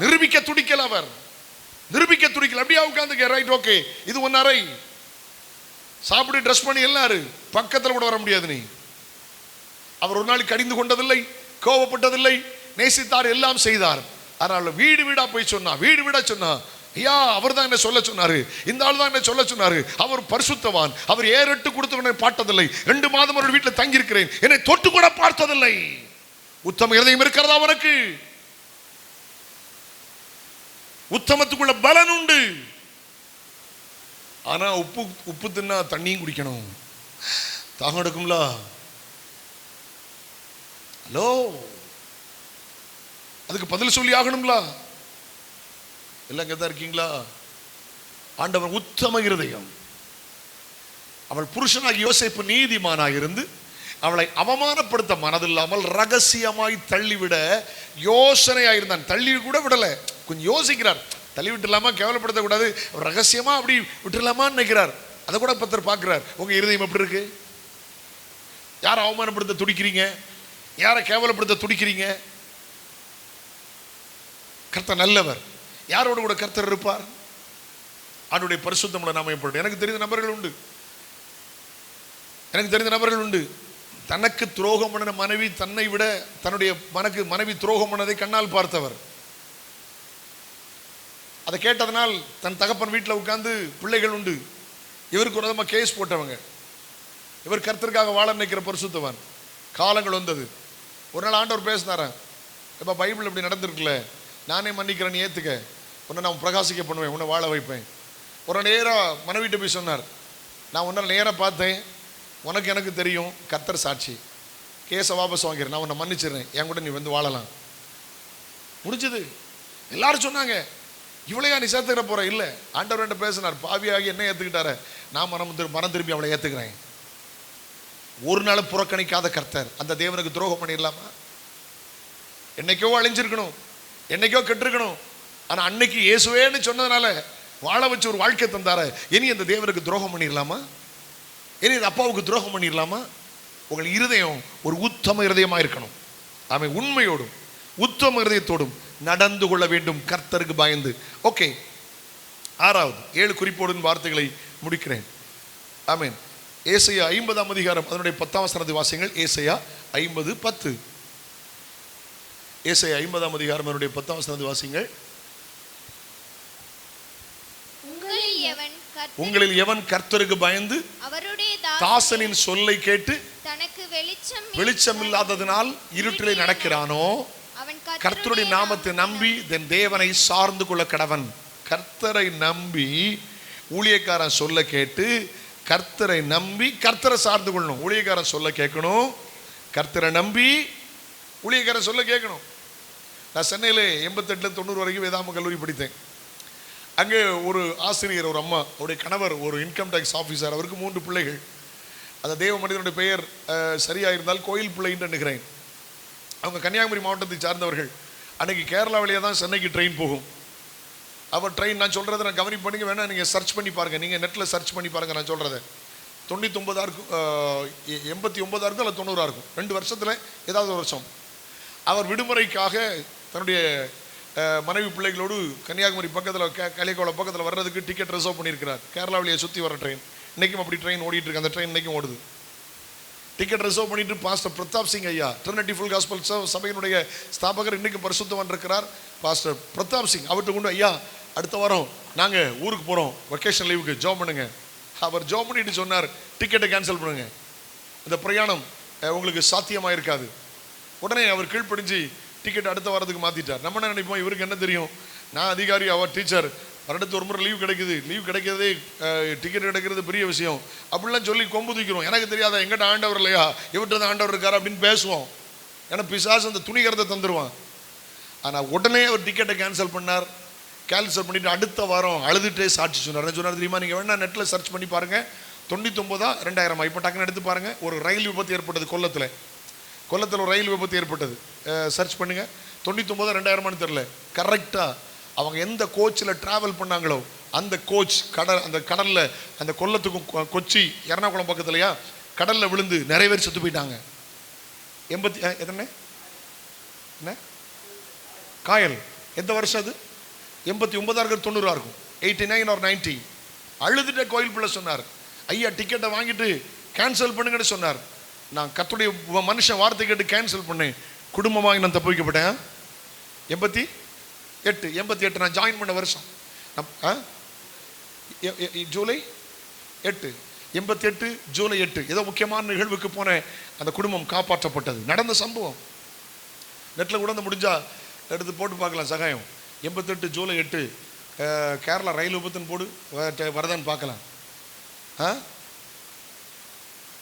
நிரூபிக்க துடிக்கல, அவர் நிரூபிக்க துடிக்கல. அப்படியே உட்கார்ந்து, ரைட், ஓகே, இது ஒன் அறை, சாப்பிட்டு ட்ரெஸ் பண்ணி எல்லாரும் பக்கத்தில் கூட வர முடியாது நீ. அவர் ஒரு நாளைக்கு கடிந்து கொண்டதில்லை, கோபப்பட்டதில்லை, நேசித்தார், எல்லாம் செய்தார். அதனால வீடு வீடா போய் சொன்னா, வீடு வீடா சொன்னா, ஐயா அவர் தான் என்ன சொல்ல சொன்னாரு, இந்த ஆள் தான் என்ன சொல்ல சொன்னாரு, அவர் பரிசுத்தவான், அவர் ஏறெட்டு கொடுத்து பார்த்ததில்லை, 2 மாதம் அவருடைய வீட்டில் தங்கி இருக்கிறேன், என்னை தொட்டு கூட பார்த்ததில்லை. உத்தம இருதயம் இருக்கிறதா அவனுக்கு? உத்தமத்துக்குள்ள பலன் உண்டு. ஆனா உப்பு தின்னா தண்ணியும் குடிக்கணும், தாகம் எடுக்கும்ல. ஹலோ, அதுக்கு பதில் சொல்லி ஆகணும்ல. எல்லாம் இங்கதான் இருக்கீங்களா? ஆண்டவர் உத்தம இருதயம். அவள் புருஷனாகி யோசேப்பு நீதிமானாக இருந்து அவளை அவமானப்படுத்த மனதில்லாமல் ரகசியமாய் தள்ளிவிட யோசனையாயிருந்தான். தள்ளி கூட விடல, கொஞ்சம் யோசிக்கிறார், தள்ளி விட்டுலாமா, கேவலப்படுத்த கூடாது, ரகசியமா அப்படி விட்டுலாமான்னு நினைக்கிறார். அதை கூட பத்தர் பார்க்கிறார். உங்க இருதயம் எப்படி இருக்கு? யாரை அவமானப்படுத்த துடிக்கிறீங்க? யாரை கேவலப்படுத்த துடிக்கிறீங்க? கர்த்தர் நல்லவர். யாரோடு கூட கர்த்தர் இருப்பார்? அவருடைய பரிசுத்தமுள்ள நாம ஏற்படும். எனக்கு தெரிந்த நபர்கள் உண்டு, எனக்கு தெரிந்த நபர்கள் உண்டு. தனக்கு துரோகம் பண்ண மனைவி தன்னை விட தன்னுடைய மனைவி துரோகம் பண்ணதை கண்ணால் பார்த்தவர். அதை கேட்டதனால் தன் தகப்பன் வீட்டில் உட்கார்ந்து பிள்ளைகள் உண்டு. இவருக்கு ஒரு விதமாக கேஸ் போட்டவங்க. இவர் கர்த்தருக்காக வாழ நினைக்கிற பரிசுத்தவான். காலங்கள் வந்தது. ஒரு நாள் ஆண்டவர் பேசினாரா, இப்போ பைபிள் இப்படி நடந்திருக்குல்ல, நானே மன்னிக்கிறேன், நீ ஏற்றுக்க, உன்னை நான் பிரகாசிக்க பண்ணுவேன், உன்னை வாழ வைப்பேன். ஒரு நேராக மனைவிட்ட போய் சொன்னார், நான் உன்னால் நேராக பார்த்தேன், உனக்கு எனக்கு தெரியும், கர்த்தர் சாட்சி, கேஸை வாபஸ் வாங்கிறேன், நான் உன்னை மன்னிச்சிடுறேன், என் கூட நீ வந்து வாழலாம். முடிஞ்சது. எல்லாரும் சொன்னாங்க, இவளையா நீ சேர்த்துக்கிற போற? இல்லை, ஆண்டவர் என்கிட்ட பேசினார், பாவியாகி என்ன ஏற்றுக்கிட்டார, நான் மனம் திரும்பி அவளை ஏற்றுக்கிறேன். ஒரு நாள் புறக்கணிக்காத கர்த்தர் அந்த தேவனுக்கு துரோகம் பண்ணிடலாமா? என்னைக்கோ அழிஞ்சிருக்கணும், என்னைக்கோ கெட்டிருக்கணும். ஆனா அன்னைக்கு இயேசுவேன்னு சொன்னதுனால வாழ வச்சு ஒரு வாழ்க்கை தந்தார, இனி அந்த தேவனுக்கு துரோகம் பண்ணிடலாமா? இனி அந்த அப்பாவுக்கு துரோகம் பண்ணிடலாமா? உங்கள் இருதயம் ஒரு உத்தம இருதயமா இருக்கணும். அவன் உண்மையோடும் உத்தம இருதயத்தோடும் நடந்து கொள்ள வேண்டும், கர்த்தருக்கு பயந்து. ஓகே, 6வது 7 குறிப்போடு வார்த்தைகளை முடிக்கிறேன். ஆமென். ஏசாயா 50ஆம் அதிகாரம் அதனுடைய 10ஆம் வசனத்தை வாசியுங்கள். ஏசாயா 50:10. ஏசாயா 50ஆம் அதிகாரம் அதனுடைய 10ஆம் வசனத்தை வாசியுங்கள். உங்களில் எவன் கர்த்தருக்கு பயந்து அவருடைய தாசனின் சொல்லை கேட்டு தனக்கு வெளிச்சம் இல்லாததினால் இருட்டிலே நடக்கிறானோ, கர்த்தருடைய நாமத்தை நம்பி தன் தேவனை சார்ந்து கொள்ள கடவன். கர்த்தரை நம்பி ஊழியக்காரன் சொல்ல கேட்டு, கர்த்தரை நம்பி கர்த்தரை சார்ந்து கொள்ளணும். ஊழியக்காரன் சொல்ல கேட்கணும், கர்த்தரை நம்பி ஊழியக்காரன் சொல்ல கேட்கணும். நான் சென்னையில் 88-90 வரைக்கும் வேதாம கல்லூரி படித்தேன். அங்கே ஒரு ஆசிரியர், ஒரு அம்மா, அவருடைய கணவர் ஒரு இன்கம் டேக்ஸ் ஆஃபீஸர், அவருக்கு 3 பிள்ளைகள். அந்த தேவ மனிதனுடைய பெயர் சரியாக இருந்தால் கோயில் பிள்ளைன்னு நினைக்கிறேன். அவங்க கன்னியாகுமரி மாவட்டத்தை சார்ந்தவர்கள். அன்றைக்கி கேரளா வழியாக தான் சென்னைக்கு ட்ரெயின் போகும். அவர் ட்ரெயின், நான் சொல்கிறத நான் கவனி பண்ணிக்க வேணால், நீங்கள் சர்ச் பண்ணி பாருங்கள், நீங்கள் நெட்டில் சர்ச் பண்ணி பாருங்கள். நான் சொல்கிறத 99 இருக்கும், 89 இருக்கும், அல்ல 90 இருக்கும். 2 வருஷத்தில் ஏதாவது ஒரு வருஷம் அவர் விடுமுறைக்காக தன்னுடைய மனைவி பிள்ளைகளோடு கன்னியாகுமரி பக்கத்தில் கலியகோளம் பக்கத்தில் வர்றதுக்கு டிக்கெட் ரிசர்வ் பண்ணியிருக்கிறார். கேரளாவிலேயே சுற்றி வர ட்ரெயின். இன்றைக்கும் அப்படி ட்ரெயின் ஓடிட்டு இருக்கு. அந்த ட்ரெயின் இன்றைக்கும் ஓடுது. டிக்கெட் ரிசர்வ் பண்ணிட்டு பாஸ்டர் பிரதாப் சிங் ஐயா, ட்ரினிட்டி ஃபுல் காஸ்பல் சபையினுடைய ஸ்தாபகர், இன்றைக்கு பரிசுத்தவான் இருக்கிறார், பாஸ்டர் பிரதாப் சிங். அவர்கிட்ட கொண்டு, ஐயா அடுத்த வாரம் நாங்கள் ஊருக்கு போகிறோம், வெக்கேஷன் லீவுக்கு, ஜாப் பண்ணுங்க. அவர் ஜாப் பண்ணிட்டு சொன்னார், டிக்கெட்டை கேன்சல் பண்ணுங்க, இந்த பிரயாணம் உங்களுக்கு சாத்தியமாக இருக்காது. உடனே அவர் கீழ்ப்படிஞ்சு டிக்கெட் அடுத்த வாரத்துக்கு மாற்றிட்டார். நம்ம என்ன நினைப்போம், இவருக்கு என்ன தெரியும், நான் அதிகாரி, அவர் டீச்சர், வருடத்து ஒரு முறை லீவ் கிடைக்குது, லீவ் கிடைக்கிறதே டிக்கெட் கிடைக்கிறது பெரிய விஷயம் அப்படிலாம் சொல்லி கொம்பு தூக்கிறோம். எனக்கு தெரியாதா, எங்கிட்ட ஆண்டவர் இல்லையா, இவர்கிட்ட தான் ஆண்டவர் இருக்கார் அப்படின்னு பேசுவோம். ஏன்னா பிசாசு அந்த துணிகரத்தை தந்துடுவான். ஆனால் உடனே அவர் டிக்கெட்டை கேன்சல் பண்ணார். கேன்சல் பண்ணிட்டு அடுத்த வாரம் அழுதுகிட்டே சாட்சி சொன்னார். என்ன சொன்னார் தெரியுமா? நீங்கள் வேணா நெட்டில் சர்ச் பண்ணி பாருங்கள். 99 2000 இப்போ டக்குன்னு எடுத்து பாருங்கள். ஒரு ரயில் விபத்து ஏற்பட்டது கொல்லத்தில் ஒரு ரயில் விபத்து ஏற்பட்டது. சர்ச் பண்ணுங்க. 99 2000 தெரியல. கரெக்டாக அவங்க எந்த கோச்சில் ட்ராவல் பண்ணாங்களோ அந்த கோச் அந்த கடலில், அந்த கொல்லத்துக்கும் கொச்சி எர்ணாகுளம் பக்கத்துலையா கடலில் விழுந்து நிறைய பேர் செத்து போயிட்டாங்க. 80 என்ன காயல். எந்த வருஷம் அது? 89 90 இருக்கும். 89 or 90. அழுதுட்ட கோயில் பிள்ளை சொன்னார், ஐயா டிக்கெட்டை வாங்கிட்டு கேன்சல் பண்ணுங்கன்னு சொன்னார். நான் கர்த்தருடைய மனுஷன் வார்த்தை கேட்டு கேன்சல் பண்ணேன். குடும்பமாக நான் தப்பு வைக்கப்பட்டேன். 88 நான் ஜாயின் பண்ண வருஷம் ஜூலை 8 88 ஜூலை 8 ஏதோ முக்கியமான நிகழ்வுக்கு போன அந்த குடும்பம் காப்பாற்றப்பட்டது. நடந்த சம்பவம். நெட்டில் கூட முடிஞ்சா எடுத்து போட்டு பார்க்கலாம் சகாயம். 88 ஜூலை 8 கேரளா ரயில் விபத்துன்னு போடு, வரதான்னு பார்க்கலாம்.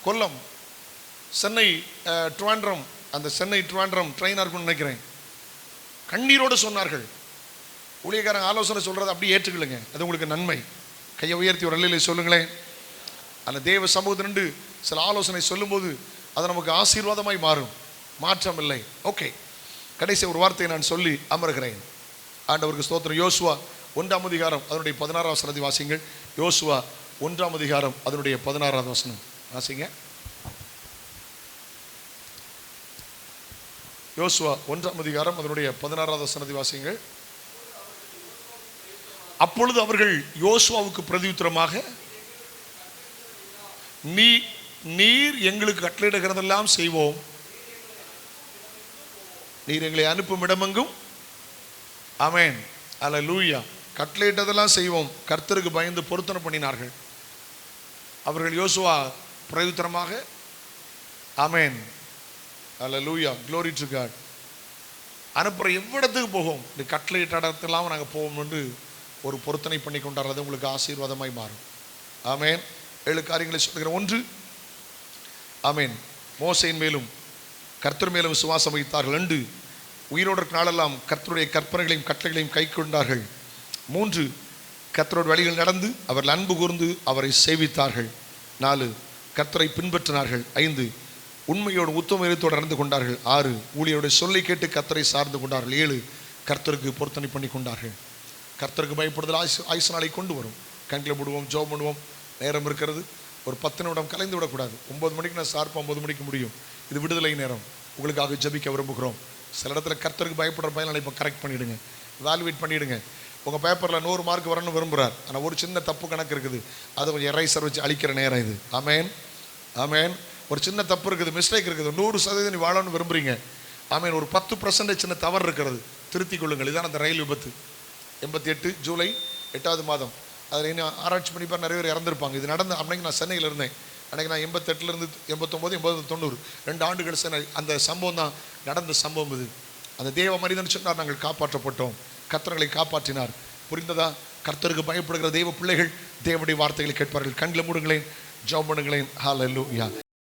கொல்லம் சென்னை ட்ரிவாண்ட்ரம், அந்த சென்னை ட்ரிவாண்ட்ரம் ட்ரெயினாக இருக்குன்னு நினைக்கிறேன். கண்ணீரோடு சொன்னார்கள். ஊழியக்காரங்க ஆலோசனை சொல்கிறத அப்படியே ஏற்றுக்கலுங்க, அது உங்களுக்கு நன்மை. கையை உயர்த்தி ஒரு நிலையில் சொல்லுங்களேன். அந்த தேவ சமூகத்திலிருந்து சில ஆலோசனை சொல்லும்போது அது நமக்கு ஆசீர்வாதமாய் மாறும், மாற்றம் இல்லை. ஓகே, கடைசி ஒரு வார்த்தையை நான் சொல்லி அமர்கிறேன். ஆண்டவருக்கு ஸ்தோத்திரம். யோசுவா 1ஆம் அதிகாரம் அதனுடைய 16ஆம் வசனத்தை வாசிங்கள். யோசுவா 1ஆம் அதிகாரம் அதனுடைய 16ஆவது வசனம் வாசிங்க. யோசுவா 1ஆம் அதிகாரம் அதனுடைய 16ஆவது வசனத்தை வாசிங்கள். அப்பொழுது அவர்கள் யோசுவாவுக்கு பிரதியுத்தரமாக, நீர் எங்களுக்கு கட்டளையிடுகிறதெல்லாம் செய்வோம், நீர் எங்களை அனுப்பும் இடமெங்கும் ஆமென் அல்லேலூயா, கட்டளையிட்டதெல்லாம் செய்வோம். கர்த்தருக்கு பயந்து பொருத்தனை பண்ணினார்கள். அவர்கள் யோசுவா பிரதியுத்தரமாக ஆமென் அல்லேலூயா, glory to God, அனுப்புகிற எவ்விடத்துக்கு போகும், இந்த கட்டளையிட்ட இடத்தெல்லாம் நாங்கள் போவோம் என்று ஒரு பொருத்தனை பண்ணி கொண்டாடுறது உங்களுக்கு ஆசீர்வாதமாய் மாறும். ஆமென். 7 காரியங்களை சொல்லுகிற. 1 ஆமென், மோசேயின் மேலும் கர்த்தர் மேலும் விசுவாசம் வைத்தார்கள். 2 உயிரோடு நாளெல்லாம் கர்த்தருடைய கற்பனைகளையும் கட்டளைகளையும் கை கொண்டார்கள். 3 கர்த்தரோட வழிகள் நடந்து அவர்கள் அன்பு கூர்ந்து அவரை சேவித்தார்கள். 4 கர்த்தரை பின்பற்றினார்கள். 5 உண்மையோடு உத்தமத்தோடு நடந்து கொண்டார்கள். 6 ஊழியருடைய சொல்லை கேட்டு கர்த்தரை சார்ந்து கொண்டார்கள். 7 கர்த்தருக்கு பொருத்தனை பண்ணி கொண்டார்கள். கர்த்தருக்கு பயப்படுதல் ஆயுசு நாளை கொண்டு வரும். கண்களை போடுவோம், ஜோம் பண்ணுவோம். நேரம் இருக்கிறது, ஒரு 10 நிமிடம் கலைந்து விடக்கூடாது. 9 மணிக்கு நான் ஷார்ப்பாக 9 மணிக்கு முடியும். இது விடுதலை நேரம். உங்களுக்காக ஜெபிக்க விரும்புகிறோம். சில இடத்துல கர்த்தருக்கு பயப்படுற பையனை இப்போ கரெக்ட் பண்ணிவிடுங்க, வேல்யூவேட் பண்ணிவிடுங்க. உங்கள் பேப்பரில் 100 மார்க் வரணும்னு விரும்புகிறார், ஆனால் ஒரு சின்ன தப்பு கணக்கு இருக்குது, அதை கொஞ்சம் எரைசர் வச்சு அழிக்கிற நேரம் இது. ஆமேன் ஆமேன். ஒரு சின்ன தப்பு இருக்குது, மிஸ்டேக் இருக்குது. 100% நீ வாழணும்னு விரும்புகிறீங்க. ஆமேன். ஒரு 10% சின்ன தவறு இருக்கிறது, திருத்திக் கொள்ளுங்கள். இதுதான் அந்த ரயில் விபத்து. 88 ஜூலை 8வது மாதம். அதில் இன்னும் ஆராய்ச்சி பண்ணிப்பார், நிறைய பேர் இறந்துருப்பாங்க. இது நடந்த அன்னைக்கு நான் சென்னையில் இருந்தேன். அன்றைக்கி நான் 88 89 80 90 2 ஆண்டுகள் சென்னை. அந்த சம்பவம் தான் நடந்த சம்பவம் இது. அந்த தேவ மனிதன் சொன்னார், நாங்கள் காப்பாற்றப்பட்டோம், கர்த்தர்களை காப்பாற்றினார். புரிந்ததா? கர்த்தருக்கு பயப்படுகிற தெய்வ பிள்ளைகள் தேவனுடைய வார்த்தைகளை கேட்பார்கள். கண்களை மூடுங்களேன், ஜெபம் பண்ணுங்களேன். ஹல்லேலூயா.